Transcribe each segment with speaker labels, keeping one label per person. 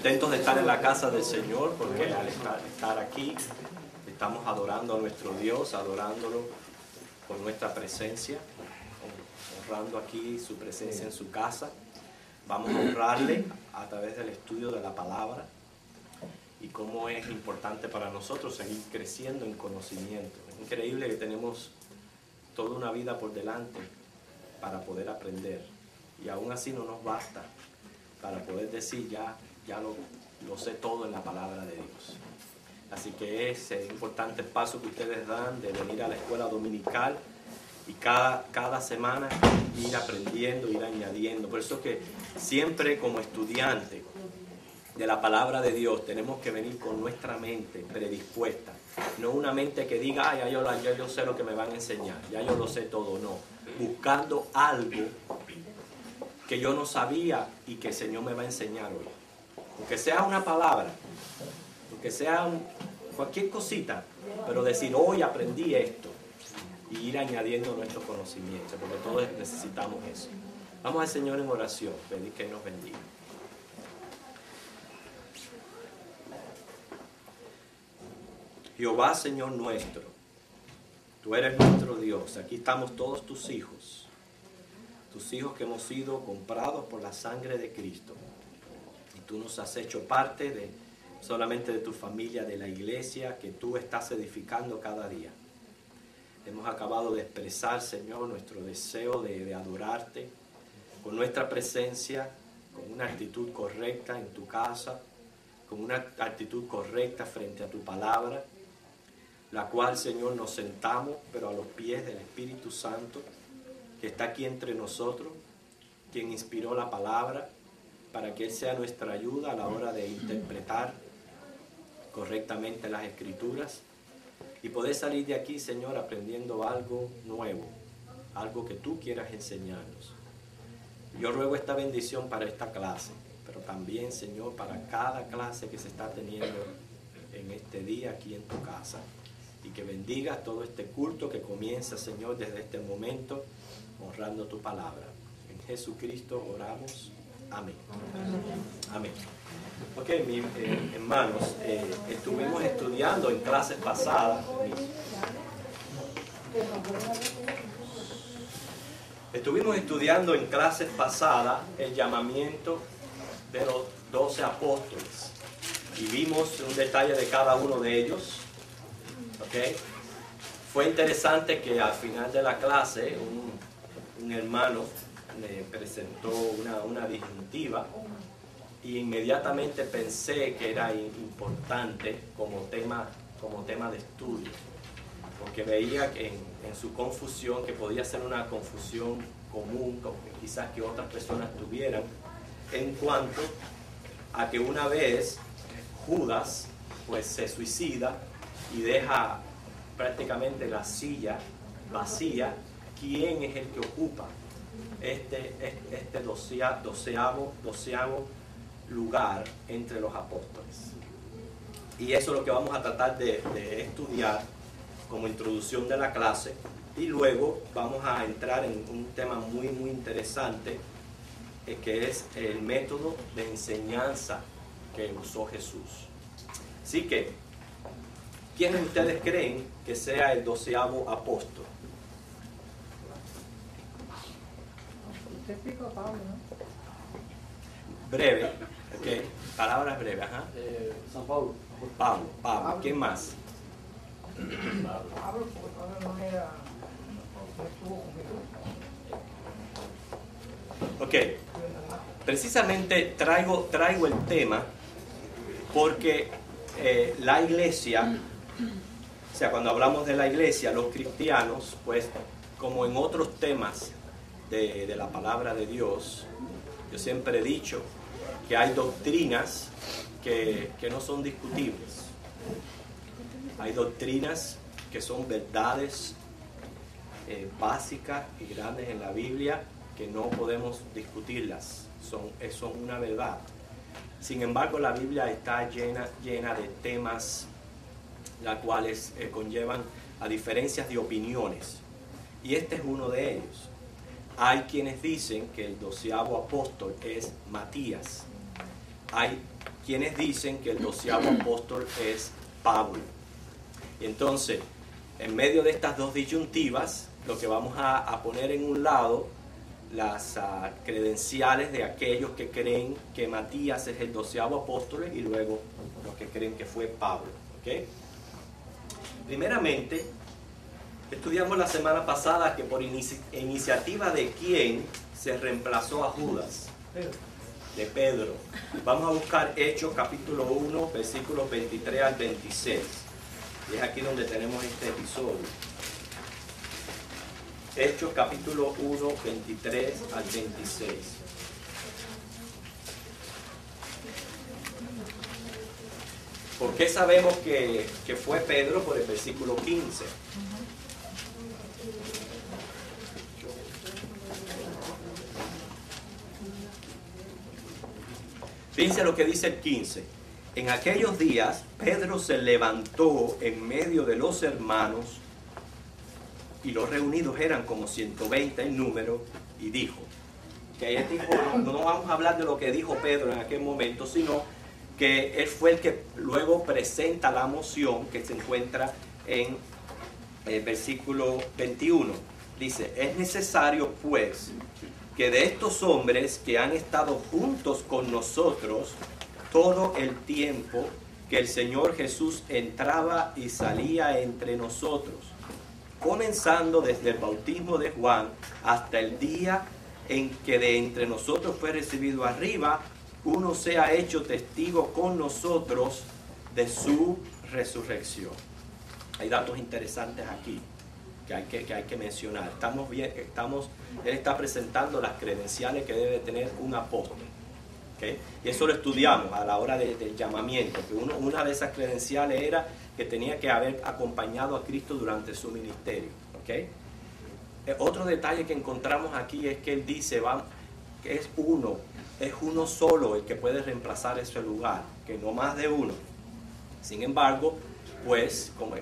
Speaker 1: Contentos de estar en la casa del Señor, porque al estar aquí estamos adorando a nuestro Dios, adorándolo con nuestra presencia, honrando aquí su presencia en su casa. Vamos a honrarle a través del estudio de la palabra y cómo es importante para nosotros seguir creciendo en conocimiento. Es increíble que tenemos toda una vida por delante para poder aprender, y aún así no nos basta para poder decir ya lo sé todo en la palabra de Dios. Así que es importante el paso que ustedes dan de venir a la escuela dominical y cada semana ir aprendiendo, ir añadiendo. Por eso que siempre como estudiante de la palabra de Dios tenemos que venir con nuestra mente predispuesta, no una mente que diga, ya yo sé lo que me van a enseñar, ya yo lo sé todo, no, buscando algo que yo no sabía y que el Señor me va a enseñar hoy, aunque sea una palabra, aunque sea cualquier cosita, pero decir, hoy aprendí esto, y ir añadiendo nuestro conocimiento, porque todos necesitamos eso. Vamos al Señor en oración, pedir que nos bendiga. Jehová, Señor nuestro, tú eres nuestro Dios. Aquí estamos todos tus hijos que hemos sido comprados por la sangre de Cristo. Y tú nos has hecho parte solamente de tu familia, de la iglesia que tú estás edificando cada día. Hemos acabado de expresar, Señor, nuestro deseo de adorarte con nuestra presencia, con una actitud correcta en tu casa, con una actitud correcta frente a tu palabra, la cual, Señor, nos sentamos, pero a los pies del Espíritu Santo, que está aquí entre nosotros, quien inspiró la palabra, para que Él sea nuestra ayuda a la hora de interpretar correctamente las Escrituras, y poder salir de aquí, Señor, aprendiendo algo nuevo, algo que tú quieras enseñarnos. Yo ruego esta bendición para esta clase, pero también, Señor, para cada clase que se está teniendo en este día aquí en tu casa. Y que bendigas todo este culto que comienza, Señor, desde este momento, honrando tu palabra. En Jesucristo oramos. Amén. Amén. Ok, mis hermanos, estuvimos estudiando en clases pasadas. Estuvimos estudiando en clases pasadas el llamamiento de los 12 apóstoles. Y vimos un detalle de cada uno de ellos. Okay. Fue interesante que al final de la clase un hermano me presentó una disyuntiva y inmediatamente pensé que era importante como tema de estudio, porque veía que en su confusión, que podía ser una confusión común, quizás que otras personas tuvieran, en cuanto a que una vez Judas pues se suicida y deja prácticamente la silla vacía, ¿quién es el que ocupa este doceavo lugar entre los apóstoles? Y eso es lo que vamos a tratar de estudiar como introducción de la clase, y luego vamos a entrar en un tema muy interesante, que es el método de enseñanza que usó Jesús. Así que, ¿quiénes ustedes creen que sea el 12º apóstol?
Speaker 2: Pablo, ¿no?
Speaker 1: Breve, ok. Palabras breves, ajá.
Speaker 3: San Pablo.
Speaker 1: Pablo. ¿Quién más?
Speaker 2: Pablo, porque Pablo no estuvo conmigo.
Speaker 1: Ok. Precisamente traigo el tema porque la iglesia, o sea, cuando hablamos de la iglesia, los cristianos, pues como en otros temas de la palabra de Dios, yo siempre he dicho que hay doctrinas que no son discutibles. Hay doctrinas que son verdades básicas y grandes en la Biblia que no podemos discutirlas, son una verdad. Sin embargo, la Biblia está llena de temas las cuales conllevan a diferencias de opiniones, y este es uno de ellos. Hay quienes dicen que el 12º apóstol es Matías. Hay quienes dicen que el 12º apóstol es Pablo. Y entonces, en medio de estas dos disyuntivas, lo que vamos a poner en un lado, las credenciales de aquellos que creen que Matías es el 12º apóstol y luego los que creen que fue Pablo. ¿Okay? Primeramente, estudiamos la semana pasada que por iniciativa de quién se reemplazó a Judas. De Pedro. Vamos a buscar Hechos capítulo 1, versículos 23 al 26. Y es aquí donde tenemos este episodio. Hechos capítulo 1, 23 al 26. ¿Por qué sabemos que fue Pedro? Por el versículo 15. Fíjense lo que dice el 15. En aquellos días Pedro se levantó en medio de los hermanos, y los reunidos eran como 120 en número, y dijo, que no vamos a hablar de lo que dijo Pedro en aquel momento, sino que él fue el que luego presenta la moción que se encuentra en el versículo 21. Dice, es necesario pues que de estos hombres que han estado juntos con nosotros todo el tiempo que el Señor Jesús entraba y salía entre nosotros, comenzando desde el bautismo de Juan hasta el día en que de entre nosotros fue recibido arriba, uno sea hecho testigo con nosotros de su resurrección. Hay datos interesantes aquí que hay que mencionar. Él está presentando las credenciales que debe tener un apóstol. ¿Okay? Y eso lo estudiamos a la hora del llamamiento, que una de esas credenciales era que tenía que haber acompañado a Cristo durante su ministerio. ¿Okay? Otro detalle que encontramos aquí es que él dice que es uno solo el que puede reemplazar ese lugar, que no más de uno. Sin embargo, pues como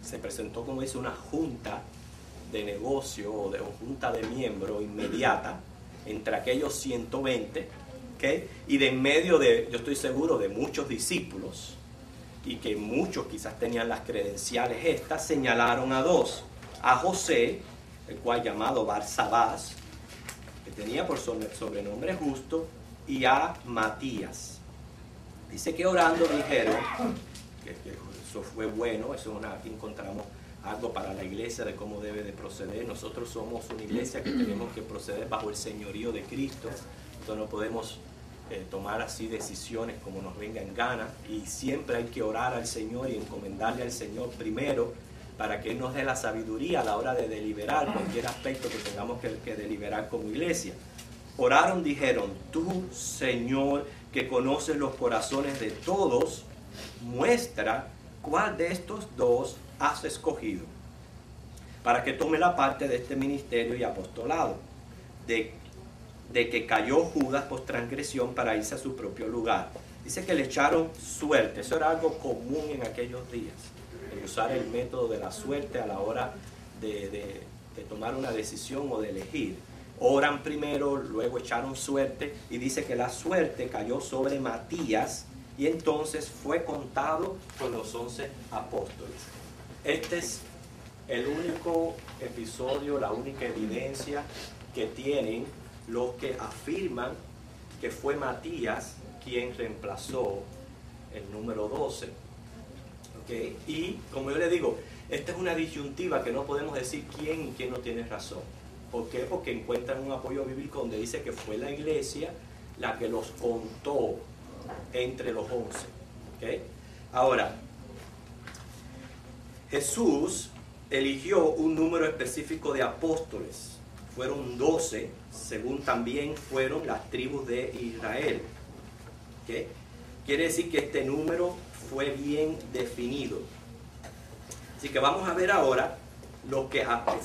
Speaker 1: se presentó, como dice, una junta de negocio o junta de miembros inmediata entre aquellos 120, ¿okay? Y de en medio de, yo estoy seguro, de muchos discípulos, y que muchos quizás tenían las credenciales estas, señalaron a dos: a José, el cual llamado Barsabás, que tenía por sobrenombre Justo, y a Matías. Dice que orando dijeron, que eso fue bueno, aquí encontramos algo para la iglesia de cómo debe de proceder. Nosotros somos una iglesia que tenemos que proceder bajo el señorío de Cristo. Entonces no podemos tomar así decisiones como nos venga en gana, y siempre hay que orar al Señor y encomendarle al Señor primero para que Él nos dé la sabiduría a la hora de deliberar cualquier aspecto que tengamos que deliberar como iglesia. Oraron, dijeron: tú, Señor, que conoces los corazones de todos, muestra cuál de estos dos has escogido para que tome la parte de este ministerio y apostolado, de que cayó Judas por transgresión para irse a su propio lugar. Dice que le echaron suerte. Eso era algo común en aquellos días, el usar el método de la suerte a la hora de tomar una decisión o de elegir. Oran primero, luego echaron suerte, y dice que la suerte cayó sobre Matías, y entonces fue contado con los 11 apóstoles. Este es el único episodio, la única evidencia que tienen los que afirman que fue Matías quien reemplazó el número 12. ¿Okay? Y como yo le digo, esta es una disyuntiva que no podemos decir quién y quién no tiene razón. ¿Por qué? Porque encuentran un apoyo bíblico donde dice que fue la iglesia la que los contó entre los 11. ¿Okay? Ahora, Jesús eligió un número específico de apóstoles. Fueron 12, según también fueron las tribus de Israel. ¿Okay? Quiere decir que este número fue bien definido. Así que vamos a ver ahora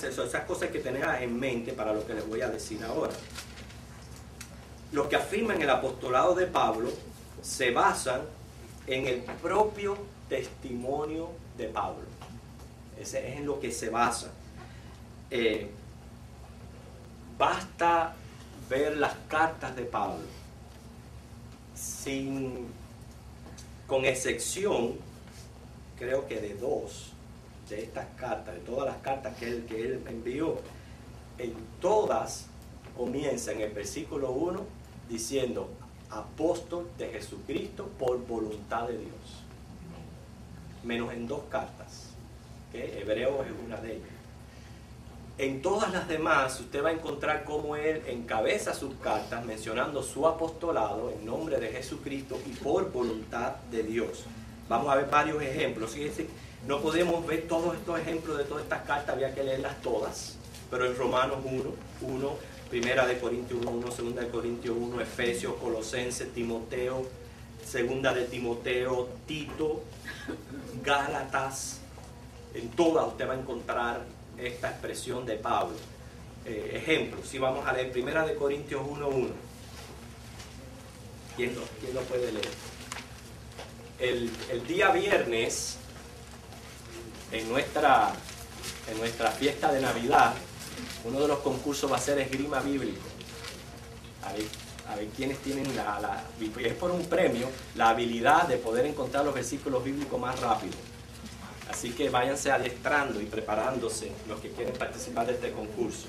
Speaker 1: esas cosas que tener en mente para lo que les voy a decir ahora. Los que afirman el apostolado de Pablo se basan en el propio testimonio de Pablo. Ese es en lo que se basa. Basta ver las cartas de Pablo sin con excepción, creo que de 2 de estas cartas, de todas las cartas que él envió, en todas comienza en el versículo 1 diciendo apóstol de Jesucristo por voluntad de Dios, menos en 2 cartas, ¿okay? Hebreos es una de ellas. En todas las demás usted va a encontrar cómo él encabeza sus cartas mencionando su apostolado en nombre de Jesucristo y por voluntad de Dios. Vamos a ver varios ejemplos. Fíjense, no podemos ver todos estos ejemplos de todas estas cartas, había que leerlas todas, pero en Romanos 1, Primera de Corintios 1, Segunda de Corintios 1, Efesios, Colosenses, Timoteo, Segunda de Timoteo, Tito, Gálatas, en todas usted va a encontrar esta expresión de Pablo. Ejemplo, si vamos a leer Primera de Corintios 1:1. ¿Quién lo puede leer? El día viernes, en nuestra fiesta de Navidad, uno de los concursos va a ser esgrima bíblico. A ver quiénes tienen es por un premio, la habilidad de poder encontrar los versículos bíblicos más rápido. Así que váyanse adiestrando y preparándose los que quieren participar de este concurso.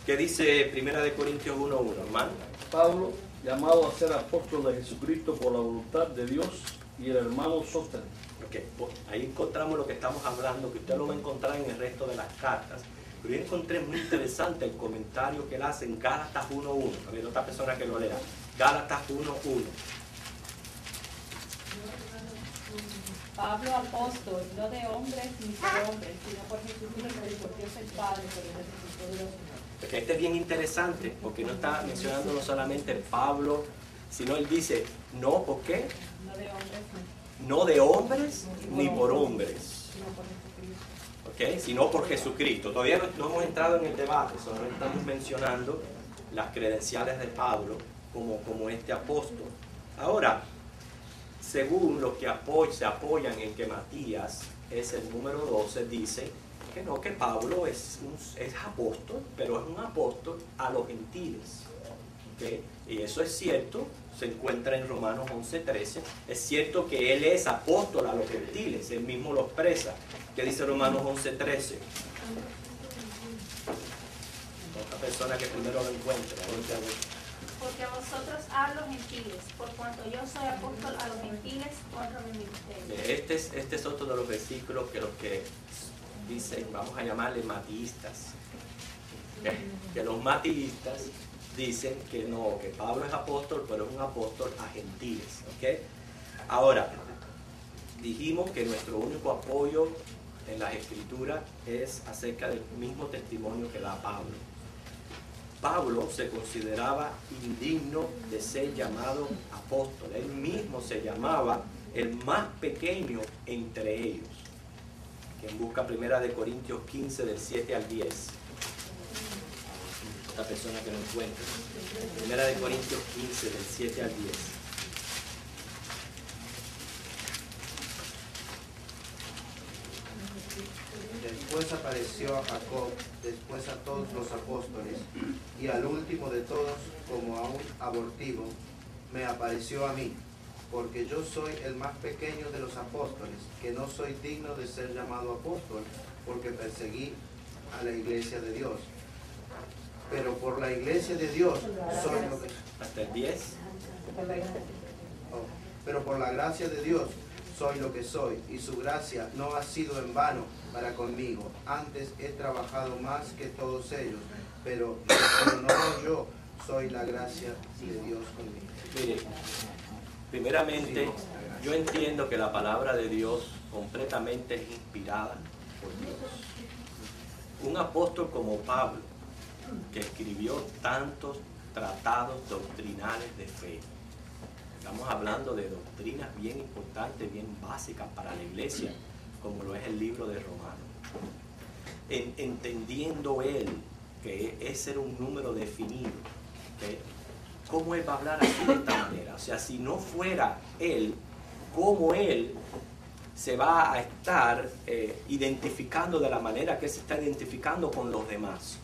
Speaker 1: ¿Qué dice 1 Corintios 1:1, hermano?
Speaker 3: Pablo, llamado a ser apóstol de Jesucristo por la voluntad de Dios, y el hermano Sóstenes.
Speaker 1: Okay, pues ahí encontramos lo que estamos hablando, que usted lo va a encontrar en el resto de las cartas. Pero yo encontré muy interesante el comentario que él hace en Gálatas 1:1. A ver, otra persona que lo lea. Gálatas 1:1.
Speaker 4: Pablo apóstol, no de hombres ni por hombres, sino por Jesucristo y por Dios el Padre, por el Jesucristo de los hombres.
Speaker 1: Porque este es bien interesante, porque no está mencionando no solamente Pablo, sino él dice, no, ¿por qué?
Speaker 4: No de hombres,
Speaker 1: No de hombres ni por hombres,
Speaker 4: sino por Jesucristo.
Speaker 1: ¿okay? Sino por Jesucristo. Todavía no hemos entrado en el debate, solo estamos mencionando las credenciales de Pablo como este apóstol. Ahora, según los que se apoyan en que Matías es el número 12, dice que no, que Pablo es apóstol, pero es un apóstol a los gentiles. ¿Okay? Y eso es cierto, se encuentra en Romanos 11:13. Es cierto que él es apóstol a los gentiles, él mismo lo expresa. ¿Qué dice Romanos 11:13? Otra persona que primero lo encuentra.
Speaker 5: Porque a vosotros hablo gentiles, por cuanto yo soy apóstol a los gentiles, honro mi ministerio.
Speaker 1: Este es otro de los versículos que los que dicen, vamos a llamarle mateístas. Que los mateístas dicen que no, que Pablo es apóstol, pero es un apóstol a gentiles. ¿Okay? Ahora, dijimos que nuestro único apoyo en las escrituras es acerca del mismo testimonio que da Pablo. Pablo se consideraba indigno de ser llamado apóstol. Él mismo se llamaba el más pequeño entre ellos. Quien busca 1 Corintios 15 del 7 al 10. Esta persona que lo encuentra. 1 Corintios 15 del 7 al 10.
Speaker 6: Después apareció a Jacob, después a todos los apóstoles, y al último de todos, como a un abortivo, me apareció a mí, porque yo soy el más pequeño de los apóstoles, que no soy digno de ser llamado apóstol, porque perseguí a la iglesia de Dios. Pero por la iglesia de Dios soy lo que...
Speaker 1: Hasta el 10.
Speaker 6: Pero por la gracia de Dios soy lo que soy, y su gracia no ha sido en vano para conmigo. Antes he trabajado más que todos ellos, pero no yo, soy la gracia de Dios conmigo.
Speaker 1: Mire, primeramente, yo entiendo que la palabra de Dios completamente es inspirada por Dios. Un apóstol como Pablo, que escribió tantos tratados doctrinales de fe. Estamos hablando de doctrinas bien importantes, bien básicas para la iglesia, como lo es el libro de Romanos. Entendiendo él que ese era un número definido, ¿okay? ¿Cómo él va a hablar así de esta manera? O sea, si no fuera él, ¿cómo él se va a estar identificando de la manera que él se está identificando con los demás?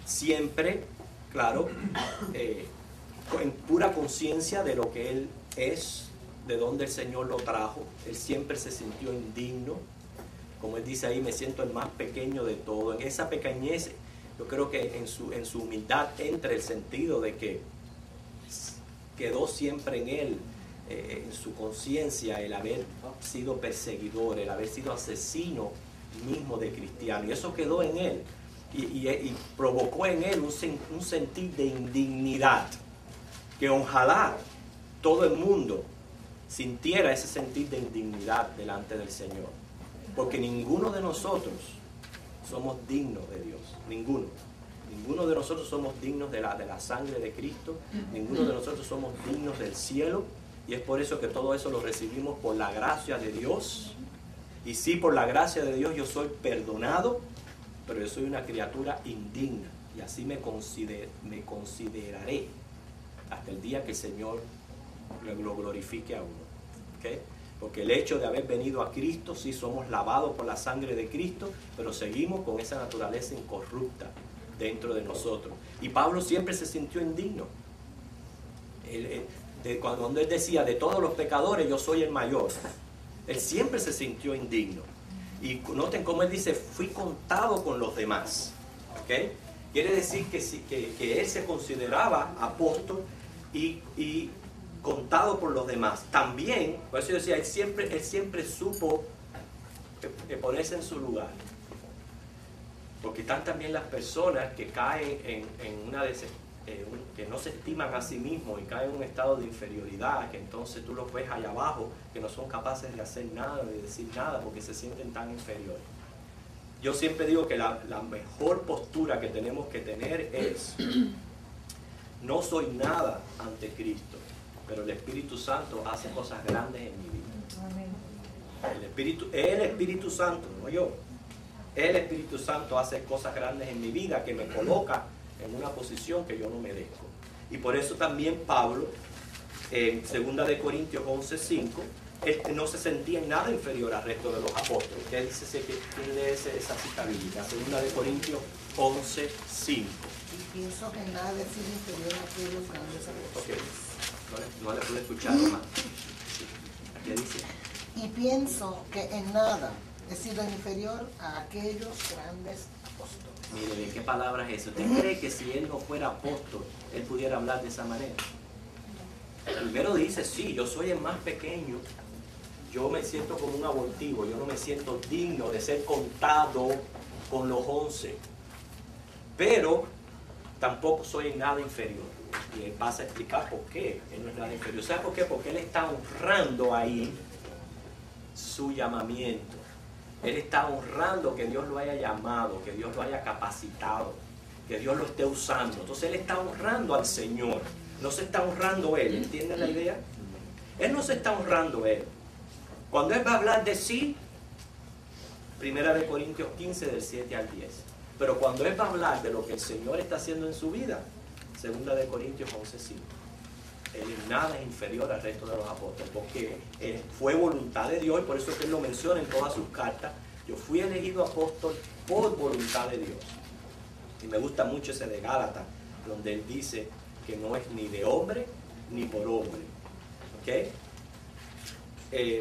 Speaker 1: Siempre, claro, en pura conciencia de lo que él es de dónde el Señor lo trajo. Él siempre se sintió indigno. Como él dice ahí, me siento el más pequeño de todo. En esa pequeñez, yo creo que en su humildad entra el sentido de que quedó siempre en él, en su conciencia, el haber sido perseguidor, el haber sido asesino mismo de cristiano. Y eso quedó en él. Y provocó en él un sentir de indignidad, que ojalá todo el mundo sintiera ese sentir de indignidad delante del Señor, porque ninguno de nosotros somos dignos de Dios, ninguno de nosotros somos dignos de la sangre de Cristo, ninguno de nosotros somos dignos del cielo, y es por eso que todo eso lo recibimos por la gracia de Dios. Y sí, por la gracia de Dios yo soy perdonado, pero yo soy una criatura indigna, y así me consideraré hasta el día que el Señor lo glorifique a uno. ¿Okay? Porque el hecho de haber venido a Cristo, sí somos lavados por la sangre de Cristo, pero seguimos con esa naturaleza incorrupta dentro de nosotros. Y Pablo siempre se sintió indigno. Cuando él decía, de todos los pecadores yo soy el mayor, él siempre se sintió indigno. Y noten cómo él dice, fui contado con los demás. ¿Okay? Quiere decir que él se consideraba apóstol y contado por los demás. También, por eso yo decía, él siempre supo ponerse en su lugar. Porque están también las personas que caen en una que no se estiman a sí mismos y caen en un estado de inferioridad, que entonces tú los ves allá abajo, que no son capaces de hacer nada, de decir nada, porque se sienten tan inferiores. Yo siempre digo que la mejor postura que tenemos que tener es, no soy nada ante Cristo, pero el Espíritu Santo hace cosas grandes en mi vida. El Espíritu Santo, no yo. El Espíritu Santo hace cosas grandes en mi vida que me coloca en una posición que yo no merezco. Y por eso también Pablo, en 2 de Corintios 11:5, él no se sentía en nada inferior al resto de los apóstoles. ¿Qué dice quién lee esa cita bíblica? 2 de Corintios 11:5.
Speaker 2: Y pienso que nada es inferior a aquellos grandes apóstoles.
Speaker 1: Okay. No le pude escuchar más. ¿Qué dice?
Speaker 2: Y pienso que en nada he sido inferior a aquellos grandes apóstoles.
Speaker 1: Mire, ¿qué palabra es eso? ¿Usted cree que si él no fuera apóstol, él pudiera hablar de esa manera? Primero dice, sí, yo soy el más pequeño, yo me siento como un abortivo, yo no me siento digno de ser contado con los 11, pero tampoco soy en nada inferior. Y él pasa a explicar por qué él no es nada inferior. ¿Sabe por qué? Porque él está honrando ahí su llamamiento. Él está honrando que Dios lo haya llamado, que Dios lo haya capacitado, que Dios lo esté usando. Entonces él está honrando al Señor, no se está honrando él. ¿Entienden la idea? Él no se está honrando él. Cuando él va a hablar de sí, 1 de Corintios 15 del 7 al 10. Pero cuando él va a hablar de lo que el Señor está haciendo en su vida, 2 de Corintios 11:5. Él en nada es inferior al resto de los apóstoles, porque fue voluntad de Dios, y por eso es que él lo menciona en todas sus cartas. Yo fui elegido apóstol por voluntad de Dios. Y me gusta mucho ese de Gálatas, donde él dice que no es ni de hombre ni por hombre. ¿Ok?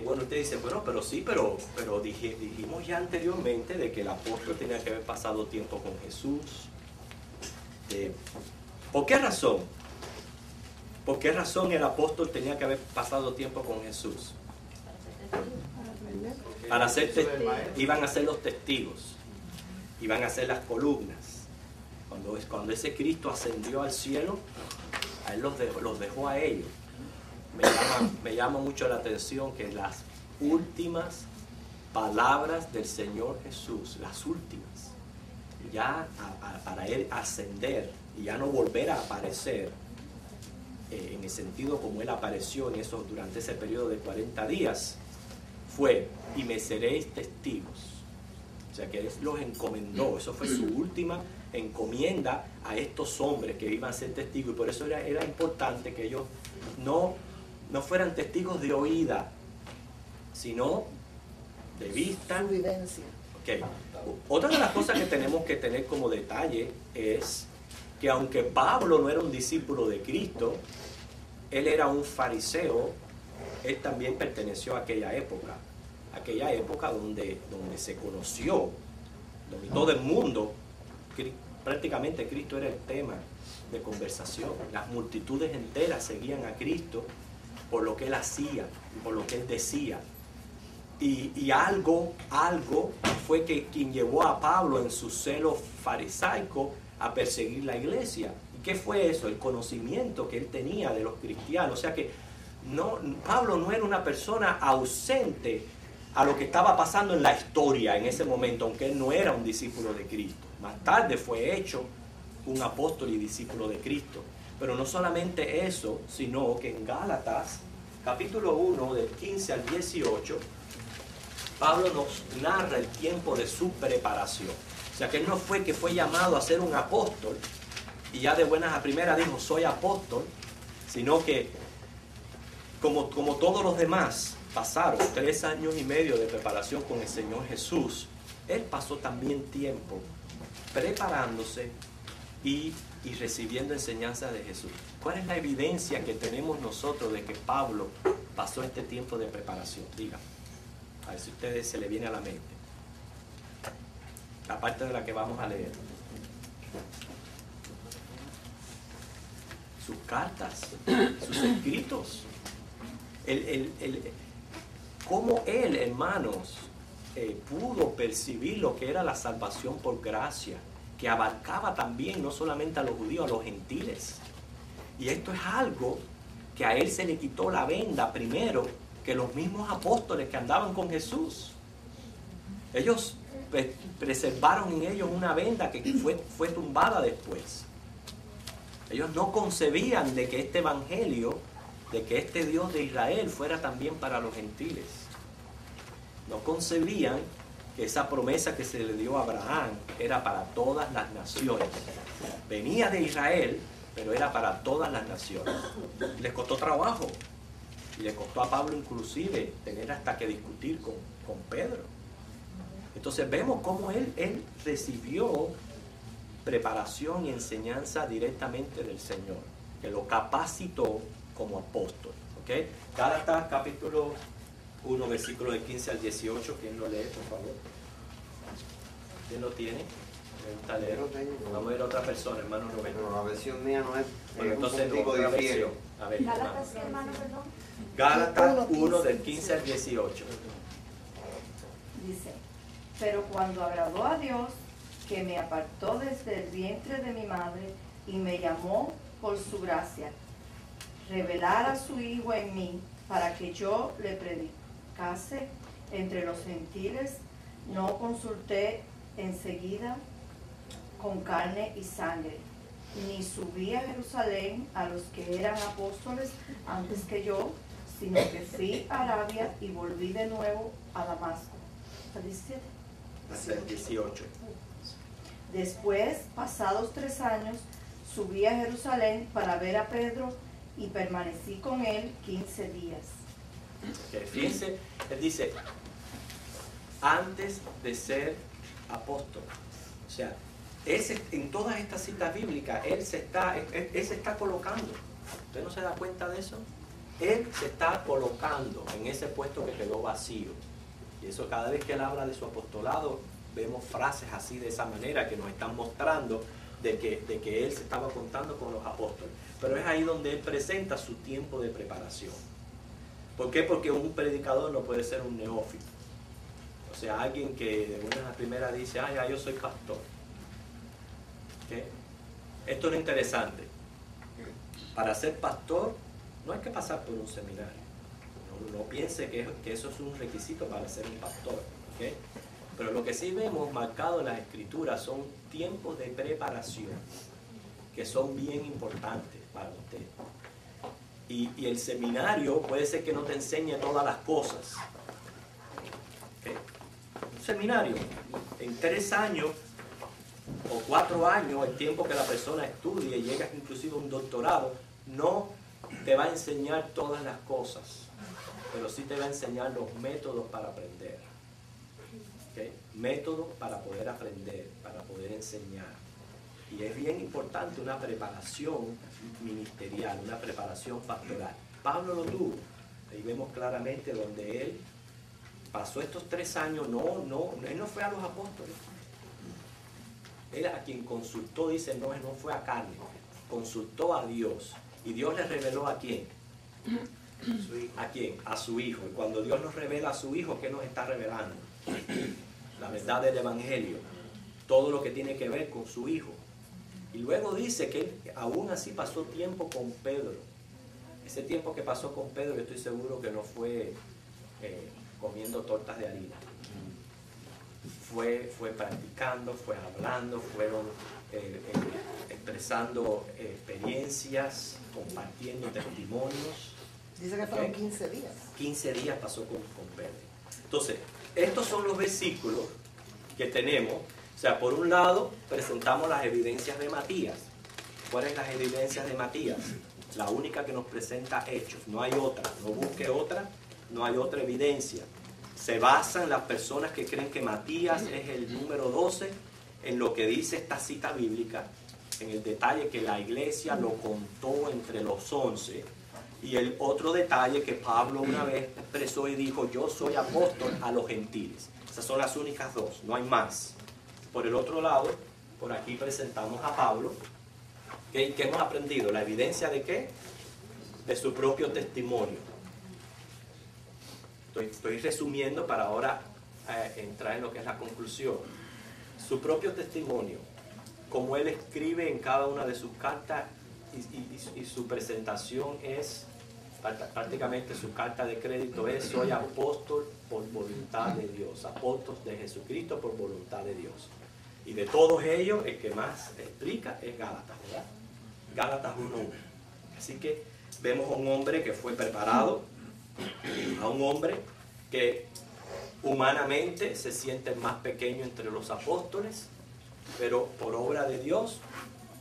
Speaker 1: Bueno, usted dice, bueno, pero sí, pero dijimos ya anteriormente de que el apóstol tenía que haber pasado tiempo con Jesús. ¿Por qué razón? ¿Por qué razón el apóstol tenía que haber pasado tiempo con Jesús? Para ser testigos. Iban a ser los testigos, iban a ser las columnas. Cuando ese Cristo ascendió al cielo, a él los dejó a ellos. Me llama mucho la atención que las últimas palabras del Señor Jesús, las últimas, ya para él ascender y ya no volver a aparecer, en el sentido como él apareció durante ese periodo de 40 días, fue, y me seréis testigos. O sea que él los encomendó, eso fue su última encomienda a estos hombres que iban a ser testigos, y por eso era importante que ellos no fueran testigos de oída, sino de vista.
Speaker 2: Su vivencia.
Speaker 1: Okay. Otra de las cosas que tenemos que tener como detalle es que aunque Pablo no era un discípulo de Cristo, él era un fariseo él también perteneció a aquella época donde se conoció, donde todo el mundo, prácticamente Cristo era el tema de conversación. Las multitudes enteras seguían a Cristo por lo que él hacía, por lo que él decía. Y algo fue que quien llevó a Pablo en su celo farisaico a perseguir la iglesia. ¿Y qué fue eso? El conocimiento que él tenía de los cristianos. O sea que Pablo no era una persona ausente a lo que estaba pasando en la historia en ese momento, aunque él no era un discípulo de Cristo. Más tarde fue hecho un apóstol y discípulo de Cristo. Pero no solamente eso, sino que en Gálatas, capítulo 1, del 15 al 18, Pablo nos narra el tiempo de su preparación. O sea que él no fue que fue llamado a ser un apóstol y ya de buenas a primeras dijo soy apóstol, sino que como todos los demás pasaron 3 años y medio de preparación con el Señor Jesús, él pasó también tiempo preparándose y recibiendo enseñanza de Jesús. ¿Cuál es la evidencia que tenemos nosotros de que Pablo pasó este tiempo de preparación? Diga, a ver si a ustedes se le viene a la mente. La parte de la que vamos a leer. Sus cartas, sus escritos. Cómo él, hermanos, pudo percibir lo que era la salvación por gracia, que abarcaba también no solamente a los judíos, a los gentiles. Y esto es algo que a él se le quitó la venda primero que los mismos apóstoles que andaban con Jesús. Ellos preservaron en ellos una venda que fue tumbada después. Ellos no concebían de que este evangelio, de que este Dios de Israel fuera también para los gentiles. No concebían que esa promesa que se le dio a Abraham era para todas las naciones. Venía de Israel, pero era para todas las naciones. Les costó trabajo. Y le costó a Pablo inclusive tener hasta que discutir con Pedro. Entonces vemos cómo él recibió preparación y enseñanza directamente del Señor, que lo capacitó como apóstol. ¿Okay? Gálatas capítulo 1, versículo de 15 al 18. ¿Quién lo lee, por favor? ¿Quién lo tiene? Me gusta leer. Vamos a ver a otra persona, hermano Roberto.
Speaker 7: Pero la versión mía no es.
Speaker 1: Bueno, entonces
Speaker 7: un poquito difiere.
Speaker 1: A ver,
Speaker 5: Gálatas, hermano, perdón.
Speaker 1: Gálatas 1 del 15 al 18.
Speaker 4: Dice, pero cuando agradó a Dios, que me apartó desde el vientre de mi madre y me llamó por su gracia, revelar a su Hijo en mí, para que yo le predicase entre los gentiles, no consulté enseguida con carne y sangre, ni subí a Jerusalén a los que eran apóstoles antes que yo, sino que fui a Arabia y volví de nuevo a Damasco. ¿Hasta el 17?
Speaker 1: Hasta el 18.
Speaker 4: Después, pasados 3 años, subí a Jerusalén para ver a Pedro y permanecí con él 15 días.
Speaker 1: Okay, fíjense, él dice, antes de ser apóstol. O sea, en todas estas citas bíblicas, él se está colocando. ¿Usted no se da cuenta de eso? Él se está colocando en ese puesto que quedó vacío. Y eso cada vez que él habla de su apostolado, vemos frases así de esa manera que nos están mostrando de que él se estaba contando con los apóstoles. Pero es ahí donde él presenta su tiempo de preparación. ¿Por qué? Porque un predicador no puede ser un neófito. O sea, alguien que de buenas a primeras dice, ya yo soy pastor. ¿Okay? Esto es lo interesante. Para ser pastor no hay que pasar por un seminario. No piense que eso es un requisito para ser un pastor. ¿Okay? Pero lo que sí vemos marcado en las Escrituras son tiempos de preparación que son bien importantes para usted. Y el seminario puede ser que no te enseñe todas las cosas. ¿Okay? Un seminario en 3 años o 4 años, el tiempo que la persona estudie y llega inclusive a un doctorado, no te va a enseñar todas las cosas, pero sí te va a enseñar los métodos para aprender. ¿Okay? Métodos para poder aprender, para poder enseñar. Y es bien importante una preparación ministerial, una preparación pastoral. Pablo lo tuvo. Ahí vemos claramente donde él pasó estos 3 años, él no fue a los apóstoles. Él a quien consultó, dice, no, él no fue a carne, consultó a Dios. Y Dios le reveló ¿a quién? ¿A quién? A su Hijo. Y cuando Dios nos revela a su Hijo, ¿qué nos está revelando? La verdad del Evangelio. Todo lo que tiene que ver con su Hijo. Y luego dice que él, aún así pasó tiempo con Pedro. Ese tiempo que pasó con Pedro, yo estoy seguro que no fue comiendo tortas de harina. Fue practicando, fue hablando, fueron expresando experiencias, compartiendo testimonios.
Speaker 2: Dice que fueron 15 días.
Speaker 1: 15 días pasó con Pedro. Entonces, estos son los versículos que tenemos. O sea, por un lado, presentamos las evidencias de Matías. ¿Cuáles son las evidencias de Matías? La única que nos presenta hechos. No hay otra. No busque otra. No hay otra evidencia. Se basan las personas que creen que Matías es el número 12 en lo que dice esta cita bíblica, en el detalle que la iglesia lo contó entre los 11, y el otro detalle que Pablo una vez expresó y dijo, yo soy apóstol a los gentiles. Esas son las únicas dos, no hay más. Por el otro lado, por aquí presentamos a Pablo. ¿Qué hemos aprendido? ¿La evidencia de qué? De su propio testimonio. Estoy resumiendo para ahora entrar en lo que es la conclusión. Su propio testimonio, como él escribe en cada una de sus cartas, y su presentación es, prácticamente su carta de crédito es, soy apóstol por voluntad de Dios, apóstol de Jesucristo por voluntad de Dios. Y de todos ellos, el que más explica es Gálatas, ¿verdad? Gálatas 1:1. Así que vemos a un hombre que fue preparado, a un hombre que humanamente se siente más pequeño entre los apóstoles, pero por obra de Dios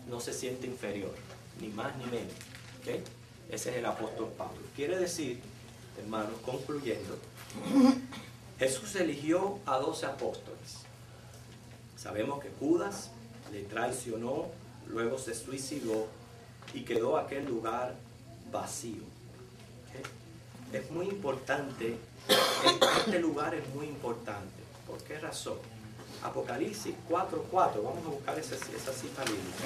Speaker 1: no se siente inferior, ni más ni menos. ¿Okay? Ese es el apóstol Pablo. Quiere decir, hermanos, concluyendo, Jesús eligió a 12 apóstoles. Sabemos que Judas le traicionó, luego se suicidó y quedó aquel lugar vacío. Es muy importante, este lugar es muy importante. ¿Por qué razón? Apocalipsis 4:4, vamos a buscar esa cita bíblica.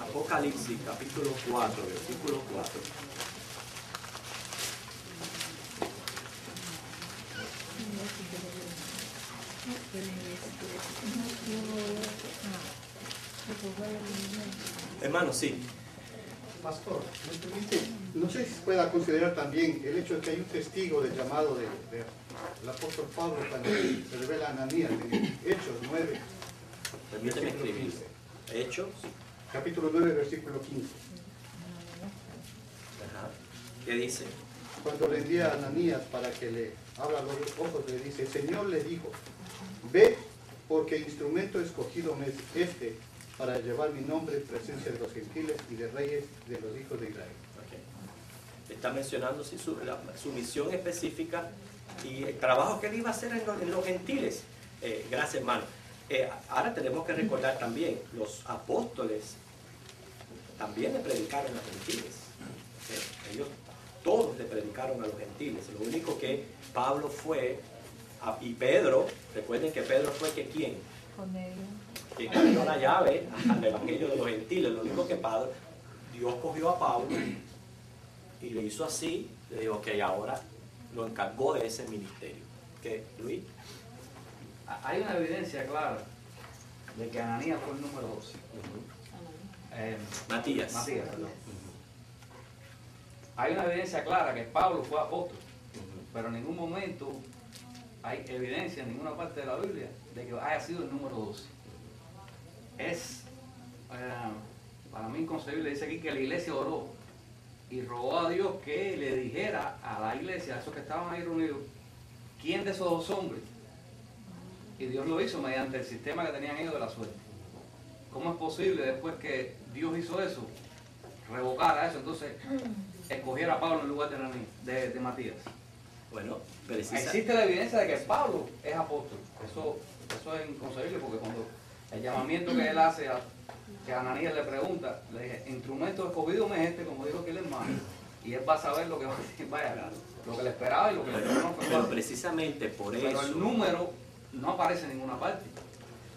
Speaker 1: Apocalipsis capítulo 4, versículo 4. Hermano, sí.
Speaker 7: Pastor, ¿me permite? No sé si se pueda considerar también el hecho de que hay un testigo del llamado del apóstol Pablo cuando se revela a Ananías en Hechos 9.
Speaker 1: Permíteme escribir. Hechos.
Speaker 7: Capítulo 9, versículo 15.
Speaker 1: Ajá. ¿Qué dice?
Speaker 7: Cuando le envía a Ananías para que le abra los ojos, le dice, el Señor le dijo, ve porque instrumento escogido me es este para llevar mi nombre en presencia de los gentiles y de reyes de los hijos de Israel.
Speaker 1: Okay. Está mencionando sí, su misión específica y el trabajo que él iba a hacer en los gentiles. Gracias, hermano. Ahora tenemos que recordar también, los apóstoles también le predicaron a los gentiles. ¿Okay? Ellos todos le predicaron a los gentiles. Lo único que Pablo fue, y Pedro, recuerden que Pedro fue que ¿quién? Que dio la llave al evangelio de los gentiles. Lo único que Dios cogió a Pablo y le hizo así, le dijo que ahora lo encargó de ese ministerio. ¿Qué, Luis?
Speaker 8: Hay una evidencia clara de que Ananías fue el número 12.
Speaker 1: Matías.
Speaker 8: Perdón. Hay una evidencia clara que Pablo fue apóstol, pero en ningún momento hay evidencia en ninguna parte de la Biblia de que haya sido el número 12. Es para mí inconcebible. Dice aquí que la iglesia oró y rogó a Dios que le dijera a la iglesia, a esos que estaban ahí reunidos, quién de esos 2 hombres. Y Dios lo hizo mediante el sistema que tenían ellos de la suerte. ¿Cómo es posible después que Dios hizo eso, revocara eso, entonces escogiera a Pablo en lugar de Matías?
Speaker 1: Bueno,
Speaker 8: existe la evidencia de que Pablo es apóstol. Eso es inconcebible porque cuando el llamamiento que él hace, que Ananías le pregunta, le dije, instrumento escogido me es este, como dijo aquel hermano, y él va a saber lo que vaya, lo que le esperaba y lo que le esperaba.
Speaker 1: Pero precisamente por
Speaker 8: Pero
Speaker 1: eso.
Speaker 8: el número no aparece en ninguna parte.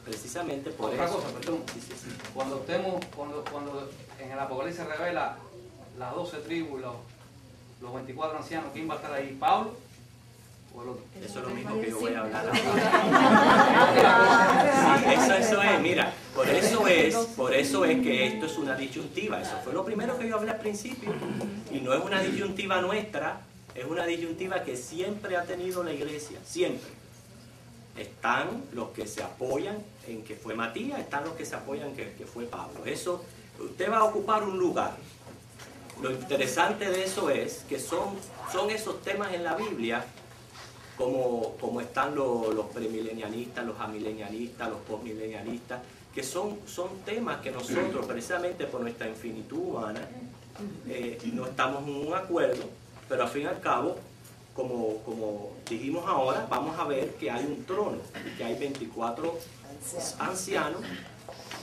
Speaker 1: Precisamente por
Speaker 8: Otra
Speaker 1: eso.
Speaker 8: cosa, perdón. Cuando en el Apocalipsis revela las 12 tribus y los 24 ancianos, ¿quién va a estar ahí? ¿Pablo o el otro?
Speaker 1: Eso es lo mismo que yo voy a hablar ahora. Sí, eso es, mira, por eso es que esto es una disyuntiva. Eso fue lo primero que yo hablé al principio. Y no es una disyuntiva nuestra, es una disyuntiva que siempre ha tenido la iglesia, siempre. Están los que se apoyan en que fue Matías, están los que se apoyan en que fue Pablo. Eso, usted va a ocupar un lugar. Lo interesante de eso es que son esos temas en la Biblia, como están los premilenialistas, los amilenialistas, los postmilenialistas, que son temas que nosotros, precisamente por nuestra infinitud humana, no estamos en un acuerdo, pero al fin y al cabo, como dijimos ahora, vamos a ver que hay un trono, que hay 24 ancianos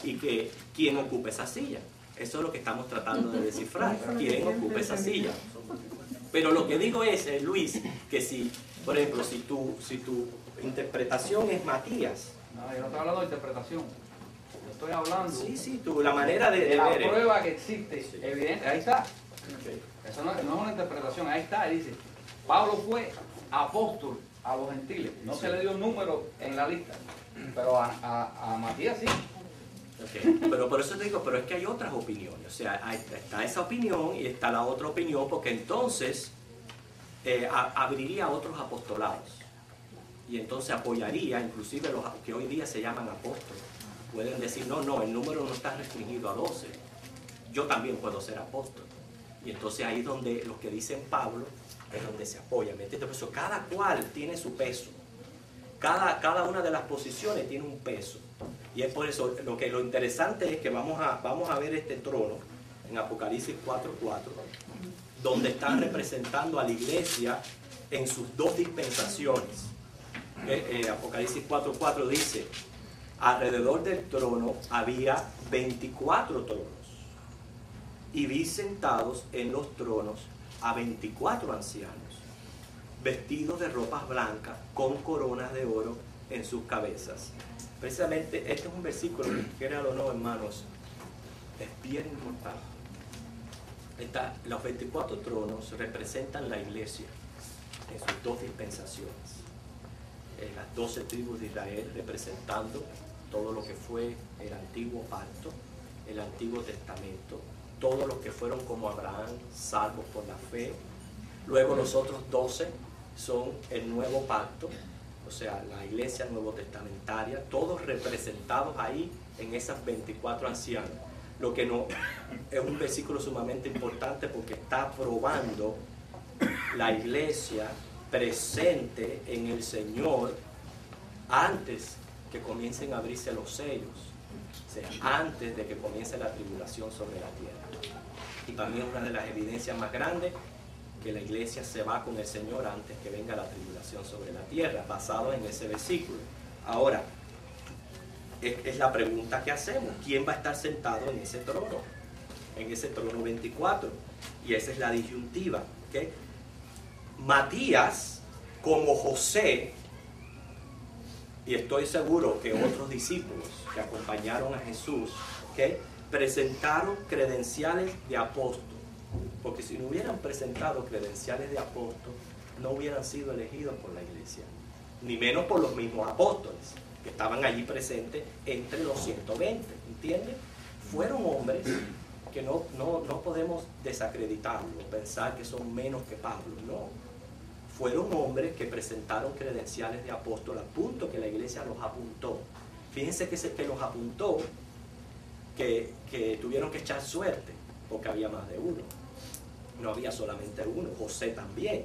Speaker 1: y que quién ocupa esa silla. Eso es lo que estamos tratando de descifrar, quién ocupa esa silla. Pero lo que digo es, Luis, que si, por ejemplo, si tu interpretación es Matías.
Speaker 8: No, yo no estoy hablando de interpretación. Yo estoy hablando
Speaker 1: La manera de
Speaker 8: la
Speaker 1: ver.
Speaker 8: prueba que existe, evidente, ahí está. Eso no es una interpretación, ahí está, dice. Pablo fue apóstol a los gentiles. No se le dio un número en la lista, pero a Matías sí.
Speaker 1: Okay. Pero por eso te digo, pero es que hay otras opiniones. O sea, está esa opinión y está la otra opinión, porque entonces abriría otros apostolados. Y entonces apoyaría, inclusive los que hoy día se llaman apóstoles. Pueden decir, no, el número no está restringido a 12. Yo también puedo ser apóstol. Y entonces ahí es donde los que dicen Pablo es donde se apoya. ¿Me entiendes? Por eso cada cual tiene su peso. Cada una de las posiciones tiene un peso. Y es por eso lo interesante es que vamos a ver este trono en Apocalipsis 4:4, donde están representando a la iglesia en sus dos dispensaciones. Apocalipsis 4:4 dice, alrededor del trono había 24 tronos, y vi sentados en los tronos a 24 ancianos, vestidos de ropas blancas, con coronas de oro en sus cabezas. Precisamente este es un versículo que, créanlo o no, hermanos, es bien importante. Los 24 tronos representan la iglesia en sus dos dispensaciones. Las 12 tribus de Israel representando todo lo que fue el antiguo pacto, el antiguo testamento, todos los que fueron como Abraham, salvos por la fe. Luego los otros 12 son el nuevo pacto, o sea, la iglesia nuevo testamentaria, todos representados ahí en esas 24 ancianos. Lo que no es un versículo sumamente importante porque está probando la iglesia presente en el Señor antes que comiencen a abrirse los sellos, o sea, antes de que comience la tribulación sobre la tierra. Y para mí es una de las evidencias más grandes que la iglesia se va con el Señor antes que venga la tribulación sobre la tierra, basado en ese versículo. Ahora, es la pregunta que hacemos: ¿quién va a estar sentado en ese trono? En ese trono 24. Y esa es la disyuntiva, ¿okay? Matías, como José, y estoy seguro que otros discípulos que acompañaron a Jesús, ¿okay?, presentaron credenciales de apóstol. Porque si no hubieran presentado credenciales de apóstol, no hubieran sido elegidos por la iglesia, ni menos por los mismos apóstoles que estaban allí presentes entre los 120, ¿entiendes? Fueron hombres que no podemos desacreditarlo, pensar que son menos que Pablo, no. Fueron hombres que presentaron credenciales de apóstol, al punto que la iglesia los apuntó. Fíjense que los apuntó, que tuvieron que echar suerte, porque había más de uno. No había solamente uno, José también,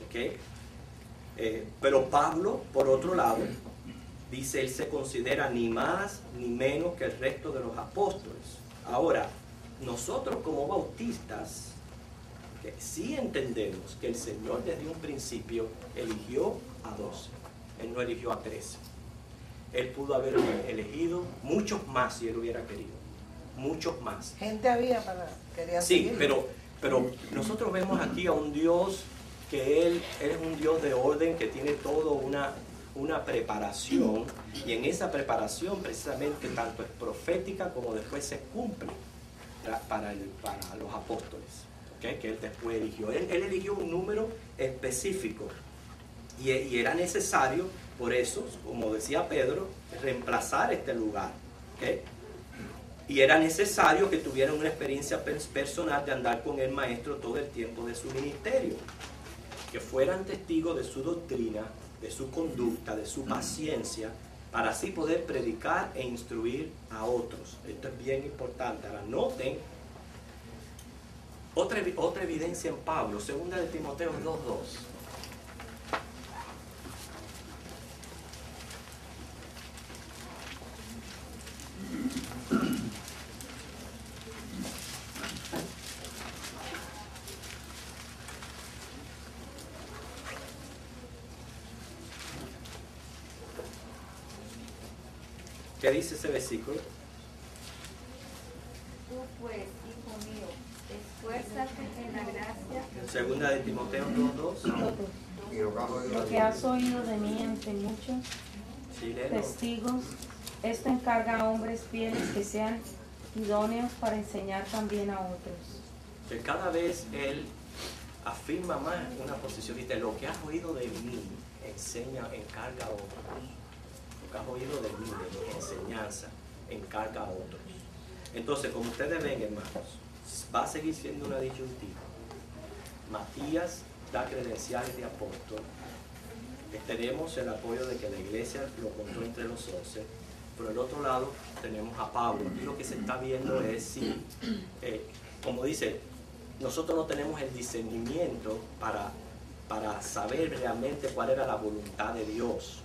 Speaker 1: ¿okay? Pero Pablo, por otro lado, dice, él se considera ni más ni menos que el resto de los apóstoles. Ahora, nosotros como bautistas, sí entendemos que el Señor desde un principio eligió a 12, Él no eligió a 13. Él pudo haber elegido muchos más si Él hubiera querido, muchos más.
Speaker 2: Gente había para querer
Speaker 1: Sí,
Speaker 2: seguirlo.
Speaker 1: Pero nosotros vemos aquí a un Dios que Él es un Dios de orden, que tiene toda una preparación, y en esa preparación precisamente tanto es profética como después se cumple para los apóstoles, ¿okay? Que Él después eligió. Él eligió un número específico y era necesario, por eso, como decía Pedro, reemplazar este lugar, ¿okay? Y era necesario que tuvieran una experiencia personal de andar con el Maestro todo el tiempo de su ministerio, que fueran testigos de su doctrina, de su conducta, de su paciencia, para así poder predicar e instruir a otros. Esto es bien importante. Ahora noten otra evidencia en Pablo, 2 de Timoteo 2:2. ¿Qué dice ese versículo?
Speaker 4: Tú pues, hijo mío, esfuérzate en la gracia.
Speaker 1: 2 de Timoteo 2:2.
Speaker 9: Lo que has oído de mí ante muchos
Speaker 1: Sí, léelo.
Speaker 9: testigos, esto encarga a hombres fieles que sean idóneos para enseñar también a otros.
Speaker 1: Que cada vez él afirma más una posición, dice, lo que has oído de mí, encarga a otros. Lo que has oído de mí, de mi enseñanza, encarga a otros. Entonces, como ustedes ven, hermanos, va a seguir siendo una disyuntiva. Matías da credenciales de apóstol. Tenemos el apoyo de que la iglesia lo contó entre los 11. Por el otro lado, tenemos a Pablo. Y lo que se está viendo es si, como dice, nosotros no tenemos el discernimiento para saber realmente cuál era la voluntad de Dios.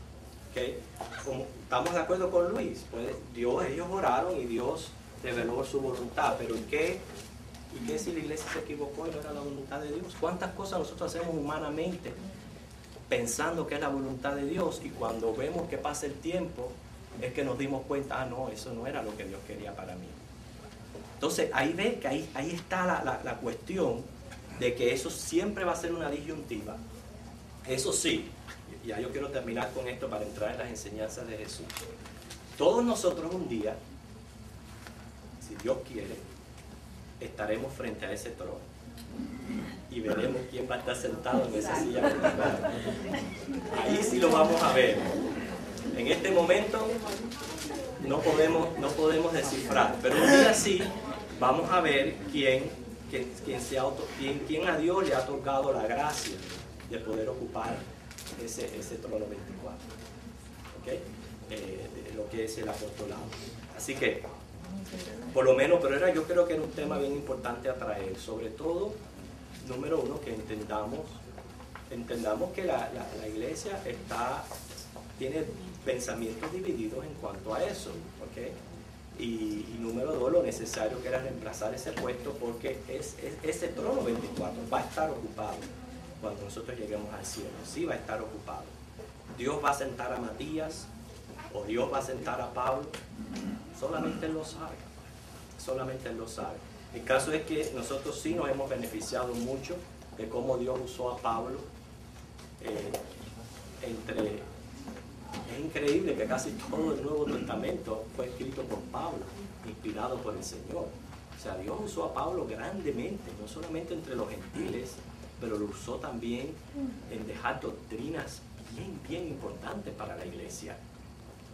Speaker 1: ¿Okay? Como, ¿estamos de acuerdo con Luis? Pues ellos oraron y Dios reveló su voluntad. Pero ¿y qué si la iglesia se equivocó y no era la voluntad de Dios? ¿Cuántas cosas nosotros hacemos humanamente pensando que es la voluntad de Dios, y cuando vemos que pasa el tiempo es que nos dimos cuenta, no, eso no era lo que Dios quería para mí? Entonces ahí ves que ahí está la cuestión de que eso siempre va a ser una disyuntiva. Eso sí, ya yo quiero terminar con esto para entrar en las enseñanzas de Jesús. Todos nosotros un día, si Dios quiere, estaremos frente a ese trono y veremos quién va a estar sentado en esa silla. Ahí sí lo vamos a ver. En este momento no podemos descifrar, pero un día sí vamos a ver quién a Dios le ha otorgado la gracia de poder ocupar ese trono 24, ¿okay? De lo que es el apostolado. Así que, por lo menos, pero yo creo que era un tema bien importante a traer, sobre todo, número uno, que entendamos que la iglesia tiene pensamientos divididos en cuanto a eso, ¿okay? Y número dos, lo necesario que era reemplazar ese puesto, porque ese trono 24 va a estar ocupado cuando nosotros lleguemos al cielo. Sí va a estar ocupado. Dios va a sentar a Matías, o Dios va a sentar a Pablo. Solamente Él lo sabe. Solamente Él lo sabe. El caso es que nosotros sí nos hemos beneficiado mucho de cómo Dios usó a Pablo. Es increíble que casi todo el Nuevo Testamento fue escrito por Pablo, inspirado por el Señor. O sea, Dios usó a Pablo grandemente, no solamente entre los gentiles, pero lo usó también en dejar doctrinas bien importantes para la iglesia.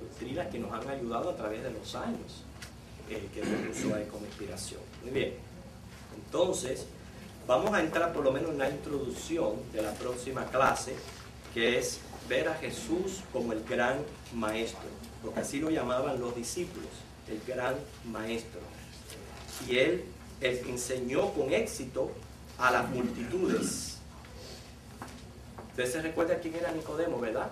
Speaker 1: Doctrinas que nos han ayudado a través de los años, que Dios usó ahí como inspiración. Muy bien. Entonces, vamos a entrar por lo menos en la introducción de la próxima clase, que es ver a Jesús como el gran maestro, porque así lo llamaban los discípulos, el gran maestro. Y él enseñó con éxito a las multitudes. Ustedes se recuerdan quién era Nicodemo, ¿verdad?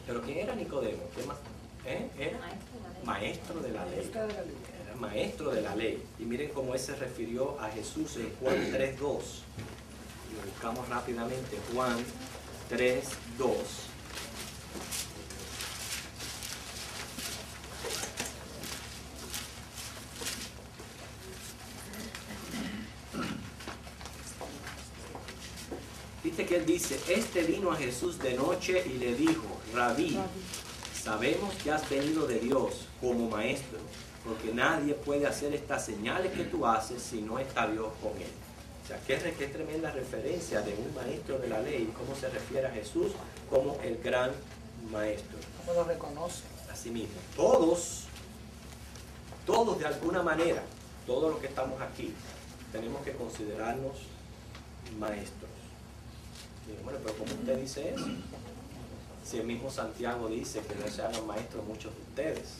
Speaker 1: Pero ¿quién era Nicodemo? ¿Qué más? Era maestro de la ley. Era maestro de la ley. Y miren cómo él se refirió a Jesús en Juan 3:2. Lo buscamos rápidamente. Juan 3:2. Viste que él dice, este vino a Jesús de noche y le dijo, Rabí, sabemos que has venido de Dios como maestro, porque nadie puede hacer estas señales que tú haces si no está Dios con él. O sea, qué tremenda referencia de un maestro de la ley, cómo se refiere a Jesús como el gran maestro.
Speaker 2: ¿Cómo lo reconoce?
Speaker 1: Así mismo, todos de alguna manera, todos los que estamos aquí, tenemos que considerarnos maestros. Y bueno, pero ¿cómo usted dice eso? Si el mismo Santiago dice que no se hagan maestros muchos de ustedes.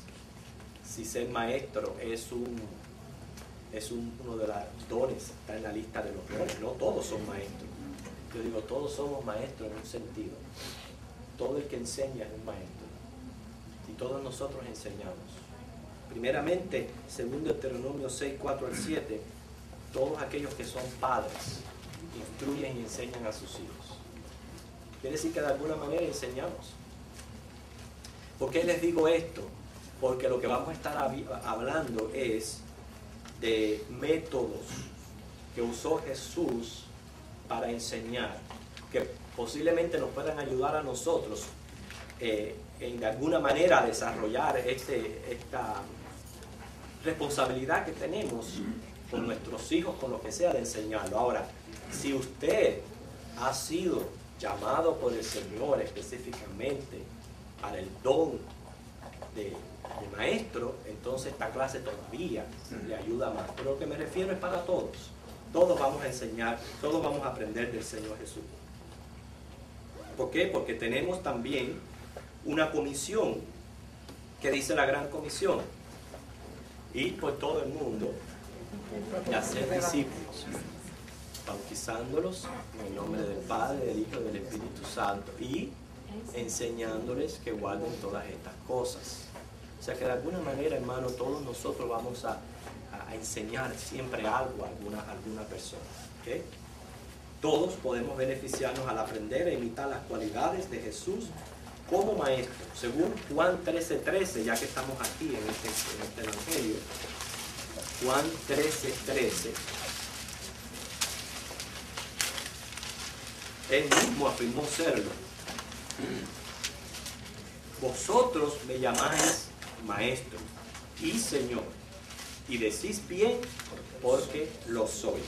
Speaker 1: Si ser maestro es uno de los dones, está en la lista de los dones. No todos son maestros. Yo digo, todos somos maestros en un sentido. Todo el que enseña es un maestro. Y todos nosotros enseñamos. Primeramente, según Deuteronomio 6, 4 al 7, todos aquellos que son padres instruyen y enseñan a sus hijos. Quiere decir que de alguna manera enseñamos. ¿Por qué les digo esto? Porque lo que vamos a estar hablando es de métodos que usó Jesús para enseñar, que posiblemente nos puedan ayudar a nosotros en de alguna manera a desarrollar esta responsabilidad que tenemos con nuestros hijos, con lo que sea, de enseñarlo. Ahora, si usted ha sido llamado por el Señor específicamente para el don de maestro, entonces esta clase todavía le ayuda más. Pero lo que me refiero es para todos. Todos vamos a enseñar, todos vamos a aprender del Señor Jesús. ¿Por qué? Porque tenemos también una comisión que dice la Gran Comisión: ir por todo el mundo y hacer discípulos, bautizándolos en el nombre del Padre, del Hijo y del Espíritu Santo, y enseñándoles que guarden todas estas cosas. O sea que de alguna manera, hermano, todos nosotros vamos a enseñar siempre algo a alguna persona. ¿Okay? Todos podemos beneficiarnos al aprender a imitar las cualidades de Jesús como maestro. Según Juan 13:13, ya que estamos aquí en este Evangelio, Juan 13:13, él mismo afirmó serlo. Vosotros me llamáis maestro y Señor, y decís bien porque lo soy.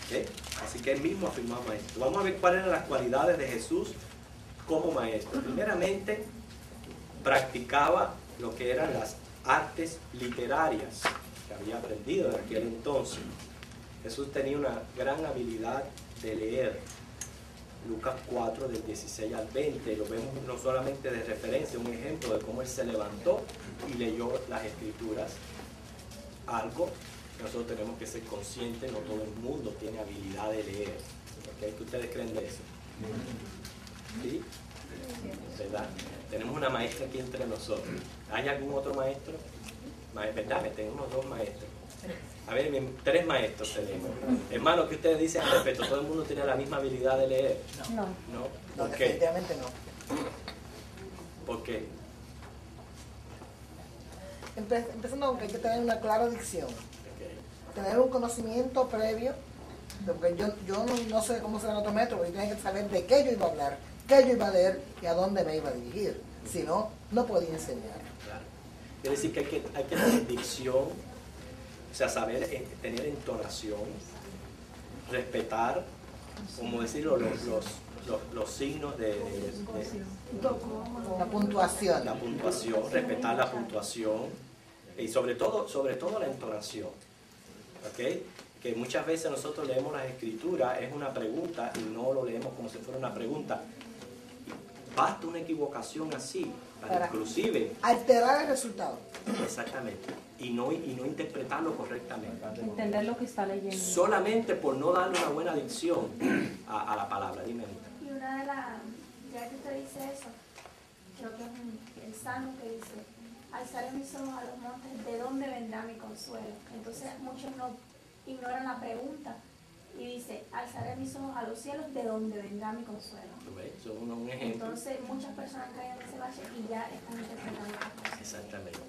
Speaker 1: ¿Okay? Así que él mismo afirmó maestro. Vamos a ver cuáles eran las cualidades de Jesús como maestro. Primeramente, practicaba lo que eran las artes literarias que había aprendido en aquel entonces. Jesús tenía una gran habilidad de leer. Lucas 4, del 16 al 20, lo vemos no solamente de referencia, un ejemplo de cómo él se levantó y leyó las Escrituras. Algo que nosotros tenemos que ser conscientes, no todo el mundo tiene habilidad de leer. ¿Okay? ¿Qué ustedes creen de eso? ¿Sí? ¿Verdad? Tenemos una maestra aquí entre nosotros. ¿Hay algún otro maestro? ¿Verdad? Tenemos dos maestros. A ver, 3 maestros tenemos. Hermano, ¿qué ustedes dicen al respecto? ¿Todo el mundo tiene la misma habilidad de leer?
Speaker 9: No.
Speaker 1: ¿No? ¿Por qué?
Speaker 2: Definitivamente no.
Speaker 1: ¿Por qué?
Speaker 2: Empezando con que hay que tener una clara dicción.
Speaker 1: Okay.
Speaker 2: Tener un conocimiento previo, porque yo no sé cómo será otro método, pero yo tenía que saber de qué yo iba a hablar, qué yo iba a leer y a dónde me iba a dirigir. Si no, no podía enseñar.
Speaker 1: Claro. Quiere decir que hay que tener dicción, o sea, saber tener entonación, respetar, como decirlo, los signos de
Speaker 2: la puntuación.
Speaker 1: La puntuación, respetar la puntuación y sobre todo la entonación. ¿Okay? Que muchas veces nosotros leemos las Escrituras, es una pregunta y no lo leemos como si fuera una pregunta. Basta una equivocación así para inclusive
Speaker 2: alterar el resultado.
Speaker 1: Exactamente. Y no interpretarlo correctamente.
Speaker 9: Entender lo que está leyendo.
Speaker 1: Solamente por no darle una buena dicción a la palabra. Dime.
Speaker 5: Y una de las, ya que usted dice eso, creo que es el Salmo que dice: alzaré mis ojos a los montes, ¿de dónde vendrá mi consuelo? Entonces muchos no ignoran la pregunta y dice: alzaré mis ojos a los cielos, ¿de dónde vendrá mi consuelo?
Speaker 1: Eso es un ejemplo.
Speaker 5: Entonces muchas personas caen en ese bache y ya están interpretando las cosas.
Speaker 1: Exactamente.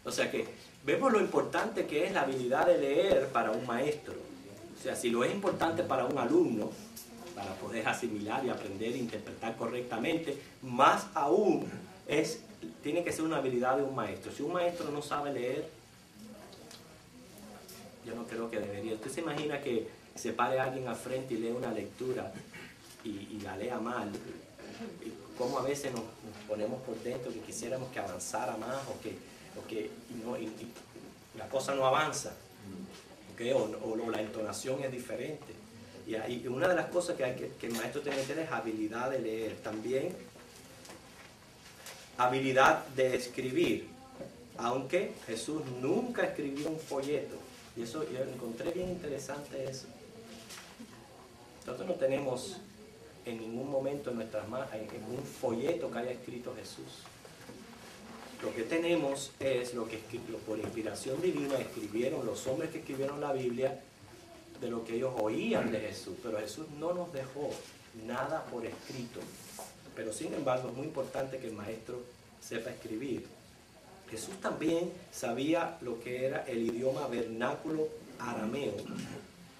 Speaker 1: O sea que vemos lo importante que es la habilidad de leer para un maestro. O sea, si lo es importante para un alumno, para poder asimilar y aprender e interpretar correctamente. Más aún, tiene que ser una habilidad de un maestro. Si un maestro no sabe leer, yo no creo que debería. Usted se imagina que se pare alguien al frente y lee una lectura y la lea mal. Y cómo a veces nos ponemos por dentro que quisiéramos que avanzara más y la cosa no avanza. ¿Okay? O la entonación es diferente. Y una de las cosas que el maestro tiene que tener es habilidad de leer. También habilidad de escribir. Aunque Jesús nunca escribió un folleto. Y eso yo encontré bien interesante eso. Nosotros no tenemos en ningún momento en nuestras manos un folleto que haya escrito Jesús. Lo que tenemos es lo que por inspiración divina escribieron los hombres que escribieron la Biblia, de lo que ellos oían de Jesús. Pero Jesús no nos dejó nada por escrito. Pero sin embargo es muy importante que el maestro sepa escribir. Jesús también sabía lo que era el idioma vernáculo arameo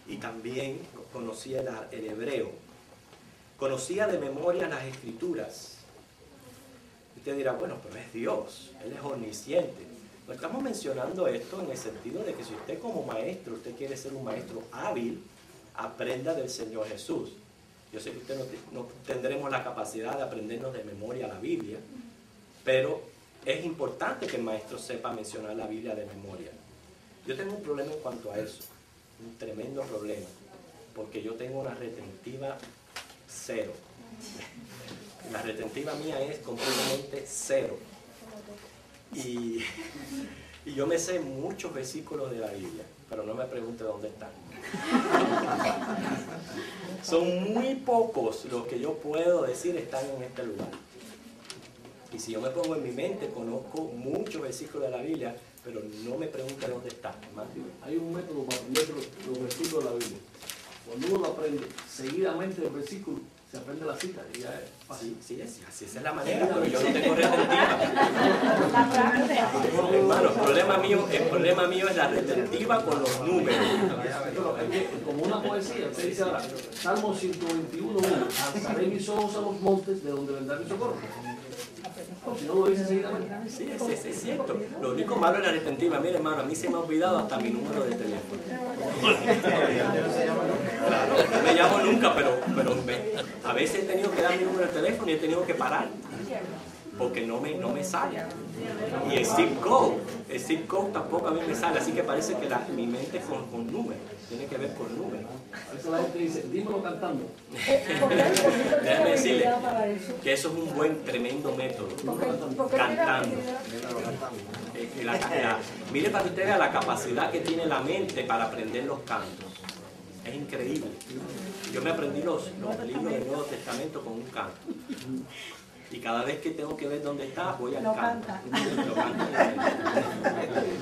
Speaker 1: y también conocía el hebreo. Conocía de memoria las escrituras. Usted dirá, bueno, pero es Dios, Él es omnisciente. No estamos mencionando esto en el sentido de que si usted como maestro, usted quiere ser un maestro hábil, aprenda del Señor Jesús. Yo sé que usted no tendremos la capacidad de aprendernos de memoria la Biblia, pero es importante que el maestro sepa mencionar la Biblia de memoria. Yo tengo un problema en cuanto a eso, un tremendo problema, porque yo tengo una retentiva cero. La retentiva mía es completamente cero. Y yo me sé muchos versículos de la Biblia, pero no me pregunte dónde están. Son muy pocos los que yo puedo decir están en este lugar. Y si yo me pongo en mi mente, conozco muchos versículos de la Biblia, pero no me pregunte dónde están.
Speaker 3: Hay un método para aprender los versículos de la Biblia. Cuando uno lo aprende seguidamente el versículo, se aprende la cita y ya es fácil.
Speaker 1: Sí, así es la manera, pero yo no tengo retentiva. Hermano, el problema mío es la retentiva con los números.
Speaker 3: Pero es que, como una poesía, usted dice ahora, Salmo 121:1, alzaré mis ojos a los montes de donde vendrá mi socorro. Si no lo dice seguidamente.
Speaker 1: Sí, es cierto. Lo único malo es la retentiva. Mire, hermano, a mí se me ha olvidado hasta mi número de teléfono. Claro, no me llamo nunca, pero a veces he tenido que dar mi número de teléfono y he tenido que parar porque no me sale. Y el zip code tampoco a mí me sale, así que parece que mi mente es con números, tiene que ver con números.
Speaker 3: A veces la gente dice, dímelo cantando.
Speaker 1: Déjame decirle que eso es un buen, tremendo método. Cantando. Mire para que usted vea la capacidad que tiene la mente para aprender los cantos. Es increíble. Yo me aprendí los libros del Nuevo Testamento con un canto. Y cada vez que tengo que ver dónde está, voy al canto. Lo canta.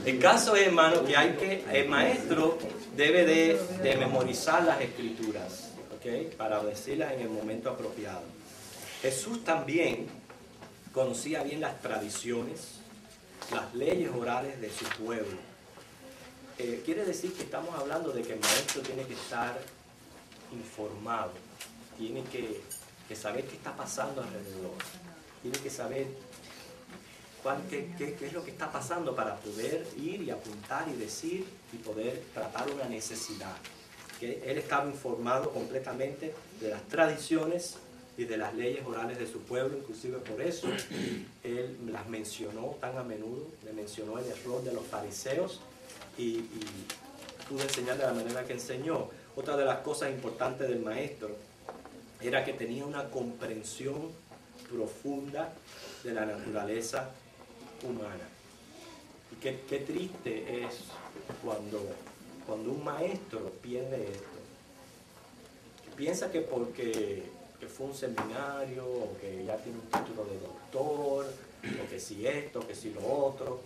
Speaker 1: El caso es, hermano, que el maestro debe de memorizar las escrituras, ¿okay? Para decirlas en el momento apropiado. Jesús también conocía bien las tradiciones, las leyes orales de su pueblo. Quiere decir que estamos hablando de que el maestro tiene que estar informado, tiene que saber qué está pasando alrededor, tiene que saber qué es lo que está pasando para poder ir y apuntar y decir y poder tratar una necesidad. Que él estaba informado completamente de las tradiciones y de las leyes orales de su pueblo, inclusive por eso él las mencionó tan a menudo, le mencionó el error de los fariseos y pudo enseñar de la manera que enseñó. Otra de las cosas importantes del maestro era que tenía una comprensión profunda de la naturaleza humana. Y qué triste es cuando un maestro pierde esto. Piensa que porque fue un seminario, o que ya tiene un título de doctor, o que si esto, que si lo otro,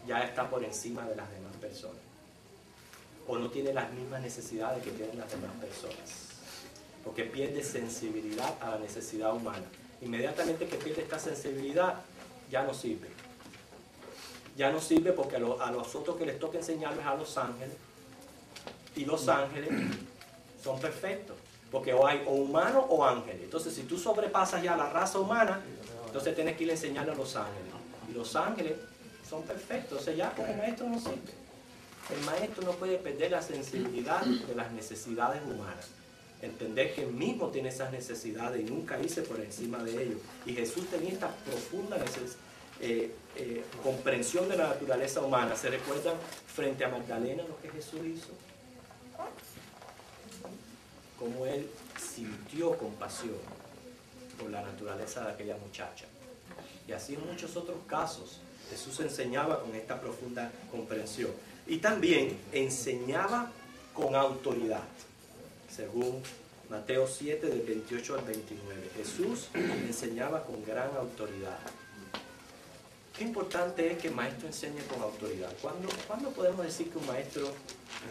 Speaker 1: ya está por encima de las demás personas. O no tiene las mismas necesidades que tienen las demás personas. Porque pierde sensibilidad a la necesidad humana. Inmediatamente que pierde esta sensibilidad, ya no sirve. Ya no sirve porque a los otros que les toca enseñarles a los ángeles, y los ángeles son perfectos. Porque o hay o humanos o ángeles. Entonces, si tú sobrepasas ya la raza humana, entonces tienes que ir a enseñarle a los ángeles. Y los ángeles son perfectos. O sea, ya como maestro no sirve. El maestro no puede perder la sensibilidad de las necesidades humanas. Entender que él mismo tiene esas necesidades y nunca irse por encima de ellos. Y Jesús tenía esta profunda comprensión de la naturaleza humana. ¿Se recuerdan frente a Magdalena lo que Jesús hizo? Cómo él sintió compasión por la naturaleza de aquella muchacha. Y así en muchos otros casos Jesús enseñaba con esta profunda comprensión. Y también enseñaba con autoridad, según Mateo 7, del 28 al 29. Jesús enseñaba con gran autoridad. Qué importante es que el maestro enseñe con autoridad. ¿Cuándo podemos decir que un maestro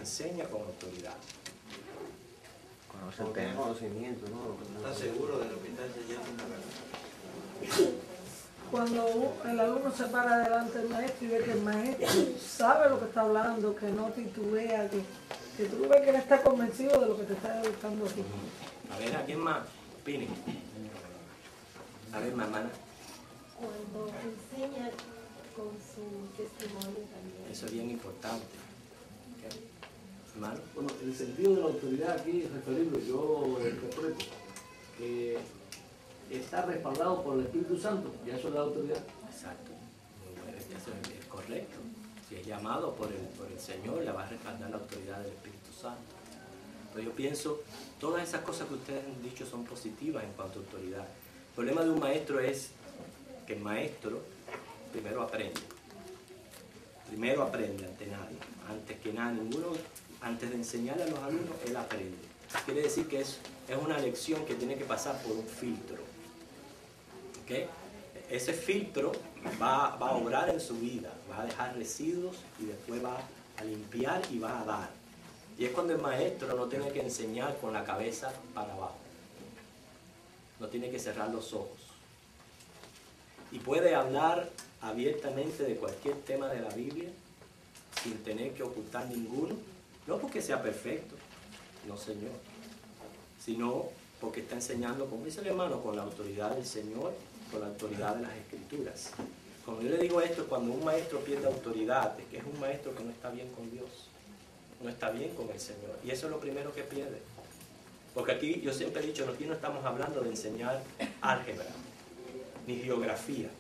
Speaker 1: enseña con autoridad?
Speaker 10: Conoce el tema. Conocimiento, ¿no?
Speaker 6: ¿Estás seguro de lo que está enseñando?
Speaker 11: Cuando el alumno se para delante del maestro y ve que el maestro sabe lo que está hablando, que no titubea, que tú ves que él está convencido de lo que te está educando aquí.
Speaker 1: A ver, ¿a quién más opine? A ver, mamá.
Speaker 12: Cuando enseña con su testimonio también.
Speaker 1: Eso es bien importante. ¿Okay? Hermano.
Speaker 3: Bueno, el sentido de la autoridad aquí es referible, yo lo interpreto, que está respaldado por el Espíritu Santo, y eso es la autoridad.
Speaker 1: Exacto. Eso es correcto. Si es llamado por el Señor, le va a respaldar la autoridad del Espíritu Santo. Pero yo pienso, todas esas cosas que ustedes han dicho son positivas en cuanto a autoridad. El problema de un maestro es que el maestro primero aprende. Primero aprende ante nadie. Antes que nada, antes de enseñarle a los alumnos, él aprende. Quiere decir que es una lección que tiene que pasar por un filtro. ¿Okay? Ese filtro va a obrar en su vida, va a dejar residuos y después va a limpiar y va a dar. Y es cuando el maestro no tiene que enseñar con la cabeza para abajo. No tiene que cerrar los ojos. Y puede hablar abiertamente de cualquier tema de la Biblia sin tener que ocultar ninguno. No porque sea perfecto, no Señor, sino porque está enseñando, como dice el hermano, con la autoridad del Señor, con la autoridad de las Escrituras. Cuando yo le digo esto, cuando un maestro pierde autoridad, es que es un maestro que no está bien con Dios, no está bien con el Señor. Y eso es lo primero que pierde. Porque aquí yo siempre he dicho, aquí no estamos hablando de enseñar álgebra, ni geografía.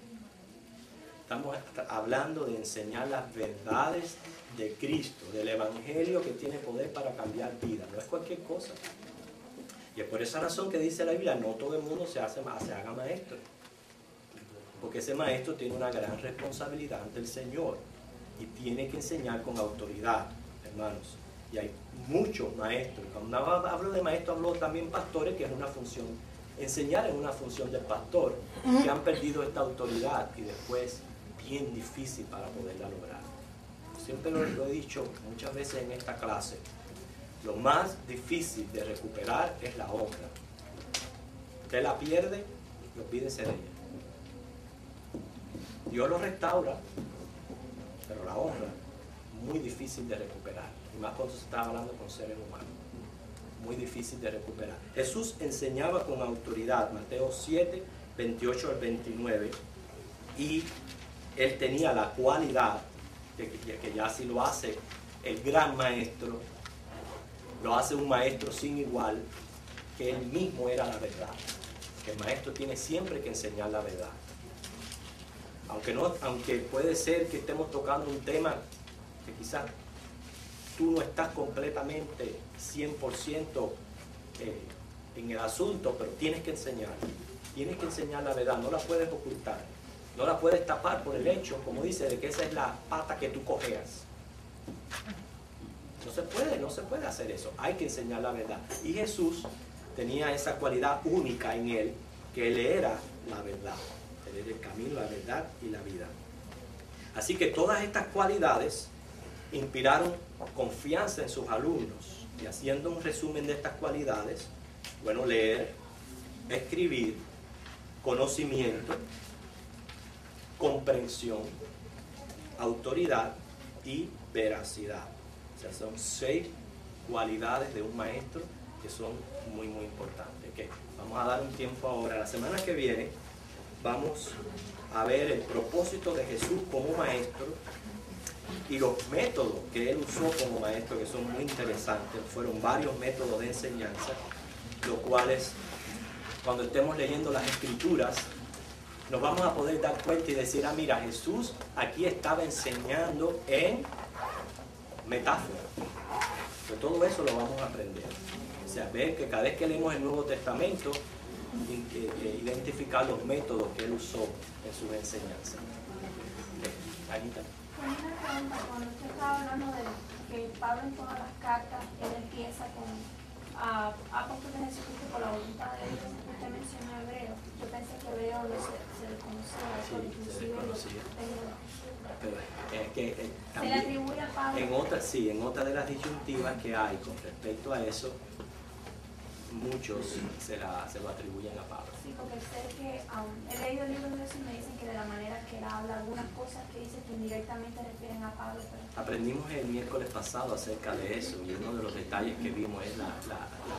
Speaker 1: Estamos hablando de enseñar las verdades de Cristo, del Evangelio que tiene poder para cambiar vidas. No es cualquier cosa. Y es por esa razón que dice la Biblia, no todo el mundo se haga maestro. Porque ese maestro tiene una gran responsabilidad ante el Señor y tiene que enseñar con autoridad, hermanos. Y hay muchos maestros. Cuando hablo de maestro, hablo también pastores, que es una función, enseñar es una función del pastor, que han perdido esta autoridad y después bien difícil para poderla lograr. Siempre lo he dicho muchas veces en esta clase. Lo más difícil de recuperar es la honra. Usted la pierde, olvídese de ella. Dios lo restaura, pero la honra, muy difícil de recuperar. Y más cuando se está hablando con seres humanos. Muy difícil de recuperar. Jesús enseñaba con autoridad, Mateo 7, 28 al 29, y él tenía la cualidad, que ya si lo hace el gran maestro, lo hace un maestro sin igual, que él mismo era la verdad. Que el maestro tiene siempre que enseñar la verdad. Aunque puede ser que estemos tocando un tema que quizás tú no estás completamente 100% en el asunto, pero tienes que enseñar. Tienes que enseñar la verdad, no la puedes ocultar. No la puedes tapar por el hecho, como dice, de que esa es la pata que tú cojeas. No se puede hacer eso. Hay que enseñar la verdad. Y Jesús tenía esa cualidad única en él, que él era la verdad. Él era el camino, la verdad y la vida. Así que todas estas cualidades inspiraron confianza en sus alumnos. Y haciendo un resumen de estas cualidades, bueno, leer, escribir, conocimiento, comprensión, autoridad y veracidad. O sea, son 6 cualidades de un maestro que son muy importantes. ¿Okay? Vamos a dar un tiempo ahora. La semana que viene vamos a ver el propósito de Jesús como maestro y los métodos que él usó como maestro, que son muy interesantes. Fueron varios métodos de enseñanza, los cuales cuando estemos leyendo las Escrituras nos vamos a poder dar cuenta y decir, ah, mira, Jesús aquí estaba enseñando en metáfora. Pues todo eso lo vamos a aprender. O sea, ver que cada vez que leemos el Nuevo Testamento, identificar los métodos que él usó en sus enseñanzas. Anita.
Speaker 5: Una pregunta, cuando usted estaba hablando de que Pablo en todas las cartas, él empieza con apóstol de Jesucristo por la voluntad de Dios. Usted mencionó hebreo. Yo pensé que hebreo se desconocía,
Speaker 1: Sí, se desconocía. Pero es que
Speaker 5: se le
Speaker 1: también
Speaker 5: atribuye a Pablo.
Speaker 1: en otra de las disyuntivas que hay con respecto a eso, muchos se lo atribuyen a Pablo.
Speaker 5: Sí, porque sé que he leído el libro de Dios y me dicen que de la manera que él habla, algunas cosas que dice que indirectamente refieren a Pablo. Pero...
Speaker 1: Aprendimos el miércoles pasado acerca de eso, y uno de los detalles que vimos es la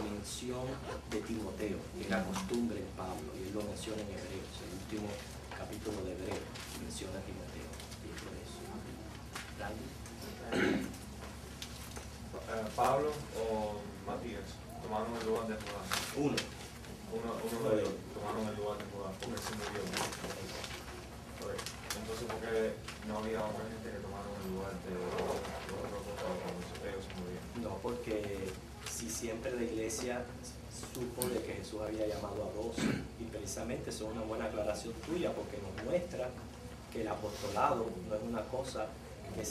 Speaker 1: mención de Timoteo, que era costumbre en Pablo, y él lo menciona en Hebreos, el último capítulo de Hebreos menciona a Timoteo, y es por eso.
Speaker 13: Pablo o Matías tomaron el lugar de Judá. Uno de ellos tomaron el lugar de Judá porque se murió. Entonces, ¿por qué no había otra gente que tomaron el lugar de los otros cuando ellos se murieron?
Speaker 1: No, porque si siempre la iglesia supo de que Jesús había llamado a 12, y precisamente eso es una buena aclaración tuya, porque nos muestra que el apostolado no es una cosa que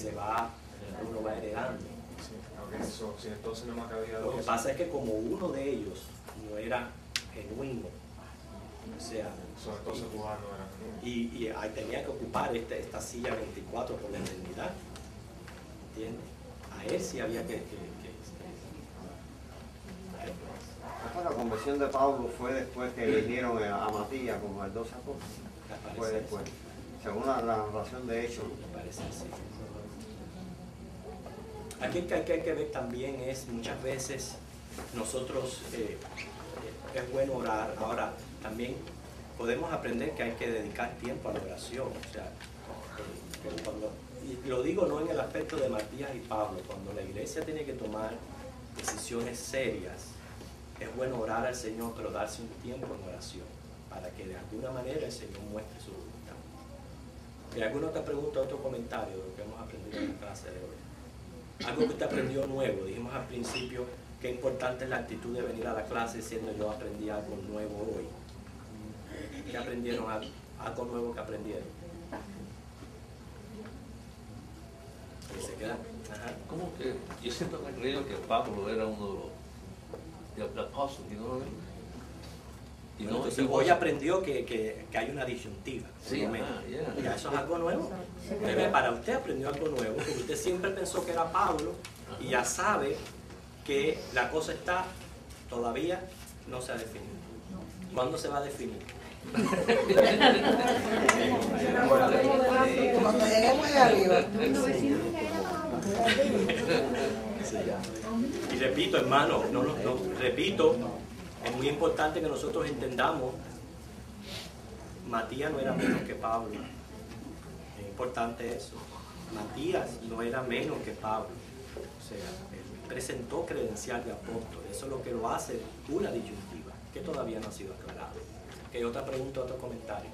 Speaker 1: uno va heredando.
Speaker 13: Sí, si entonces no me cabía 12.
Speaker 1: Lo que pasa es que como uno de ellos no era genuino, o sea,
Speaker 13: entonces Juan no era genuino.
Speaker 1: Y ahí tenía que ocupar esta silla 24 por la eternidad, ¿entiendes? A él sí había que
Speaker 10: La conversión de Pablo fue después que eligieron a Matías como el 12 apóstoles. Fue después, según la narración de Hechos.
Speaker 1: Me parece así. Aquí que hay que ver también es, muchas veces nosotros, es bueno orar. Ahora, también podemos aprender que hay que dedicar tiempo a la oración. O sea, y lo digo no en el aspecto de Matías y Pablo, cuando la iglesia tiene que tomar decisiones serias, es bueno orar al Señor, pero darse un tiempo en oración, para que de alguna manera el Señor muestre su voluntad. ¿Hay alguna otra pregunta, otro comentario de lo que hemos aprendido en la clase de hoy? Algo que usted aprendió nuevo. Dijimos al principio que importante es la actitud de venir a la clase diciendo yo aprendí algo nuevo hoy. ¿Qué aprendieron? Algo nuevo que aprendieron. ¿Y se queda? Ajá.
Speaker 3: ¿Cómo que? Yo siempre me he creído que Pablo era uno de los apóstoles, ¿no? Y
Speaker 1: Bueno, entonces hoy aprendió que hay una disyuntiva.
Speaker 3: Sí,
Speaker 1: Ya eso es algo nuevo. Para usted aprendió algo nuevo, porque usted siempre pensó que era Pablo y ya sabe que la cosa todavía no se ha definido. ¿Cuándo se va a definir?
Speaker 2: Cuando lleguemos allá arriba.
Speaker 1: Y repito, hermano, repito, es muy importante que nosotros entendamos, Matías no era menos que Pablo. Es importante eso. Matías no era menos que Pablo. O sea, él presentó credencial de apóstol. Eso es lo que lo hace una disyuntiva, que todavía no ha sido aclarado. ¿Hay otra pregunta, otro comentario?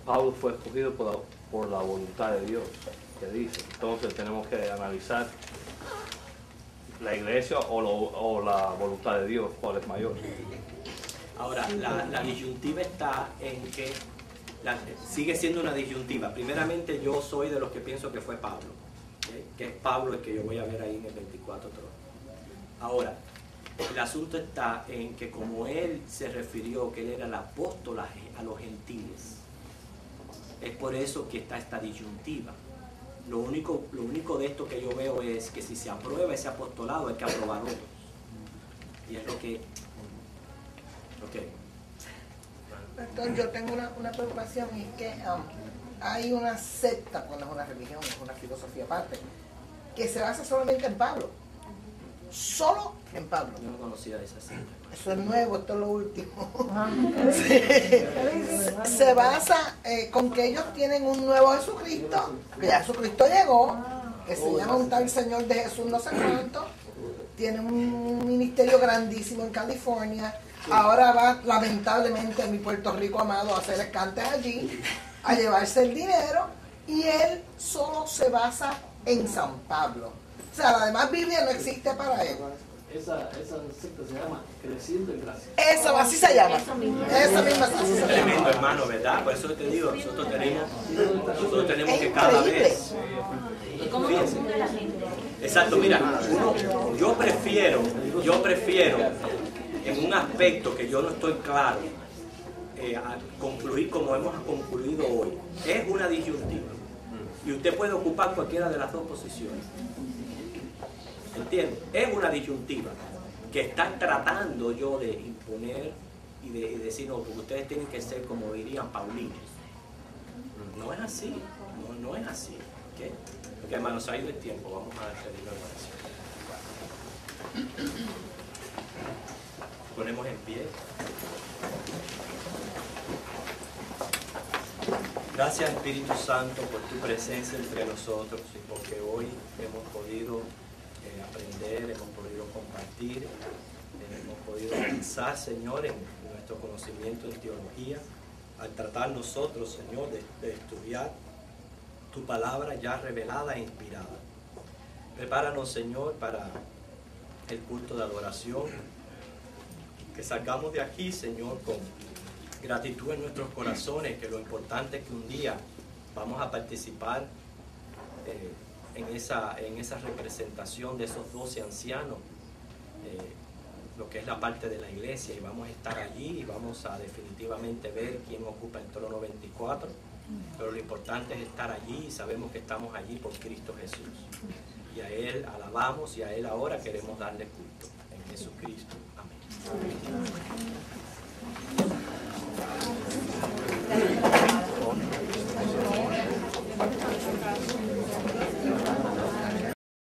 Speaker 3: Pablo fue escogido por la voluntad de Dios, que dice. Entonces tenemos que analizar la iglesia o la voluntad de Dios, cuál es mayor.
Speaker 1: Ahora, la disyuntiva está en que sigue siendo una disyuntiva. Primeramente, yo soy de los que pienso que fue Pablo, ¿okay? Que es Pablo el que yo voy a ver ahí en el 24 trono. Ahora, el asunto está en que como él se refirió que él era el apóstol a los gentiles, es por eso que está esta disyuntiva. Lo único de esto que yo veo es que si se aprueba ese apostolado hay que aprobar otros. Y es lo que...
Speaker 2: Entonces yo tengo una preocupación, y es que hay una secta, bueno, es una religión, es una filosofía aparte, que se basa solamente en Pablo. solo en Pablo.
Speaker 1: Yo no conocía esa cita.
Speaker 2: Eso es nuevo, esto es lo último. Se basa con que ellos tienen un nuevo Jesucristo, que ya Jesucristo llegó, que se llama un tal Señor de Jesús no sé cuánto, tiene un ministerio grandísimo en California, ahora va lamentablemente a mi Puerto Rico amado a hacer escantes allí, a llevarse el dinero, y él solo se basa en San Pablo. O sea, la demás Biblia no existe para él.
Speaker 14: Esa secta se llama Creciendo en Gracia.
Speaker 2: Eso, así se llama. Esa misma así se llama.
Speaker 1: Tremendo, hermano, ¿verdad? Por eso te digo, nosotros tenemos que cada vez. Fíjense. Exacto, mira, yo prefiero en un aspecto que yo no estoy claro, a concluir como hemos concluido hoy. Es una disyuntiva. Y usted puede ocupar cualquiera de las dos posiciones. ¿Entiende? Es una disyuntiva que están tratando yo de imponer y de decir, no, porque ustedes tienen que ser como dirían paulinos. No es así, no es así. ¿Okay? Porque hermanos, ha ido el tiempo, vamos a pedir la oración. Ponemos en pie. Gracias Espíritu Santo por tu presencia entre nosotros y porque hoy hemos podido aprender, hemos podido compartir, hemos podido avanzar, Señor, en nuestro conocimiento en teología, al tratar nosotros, Señor, de estudiar tu palabra ya revelada e inspirada. Prepáranos, Señor, para el culto de adoración, que salgamos de aquí, Señor, con gratitud en nuestros corazones, que lo importante es que un día vamos a participar en esa representación de esos 12 ancianos, lo que es la parte de la iglesia, y vamos a estar allí y vamos a definitivamente ver quién ocupa el trono 24, pero lo importante es estar allí y sabemos que estamos allí por Cristo Jesús, y a Él alabamos y a Él ahora queremos darle culto en Jesucristo. Amén.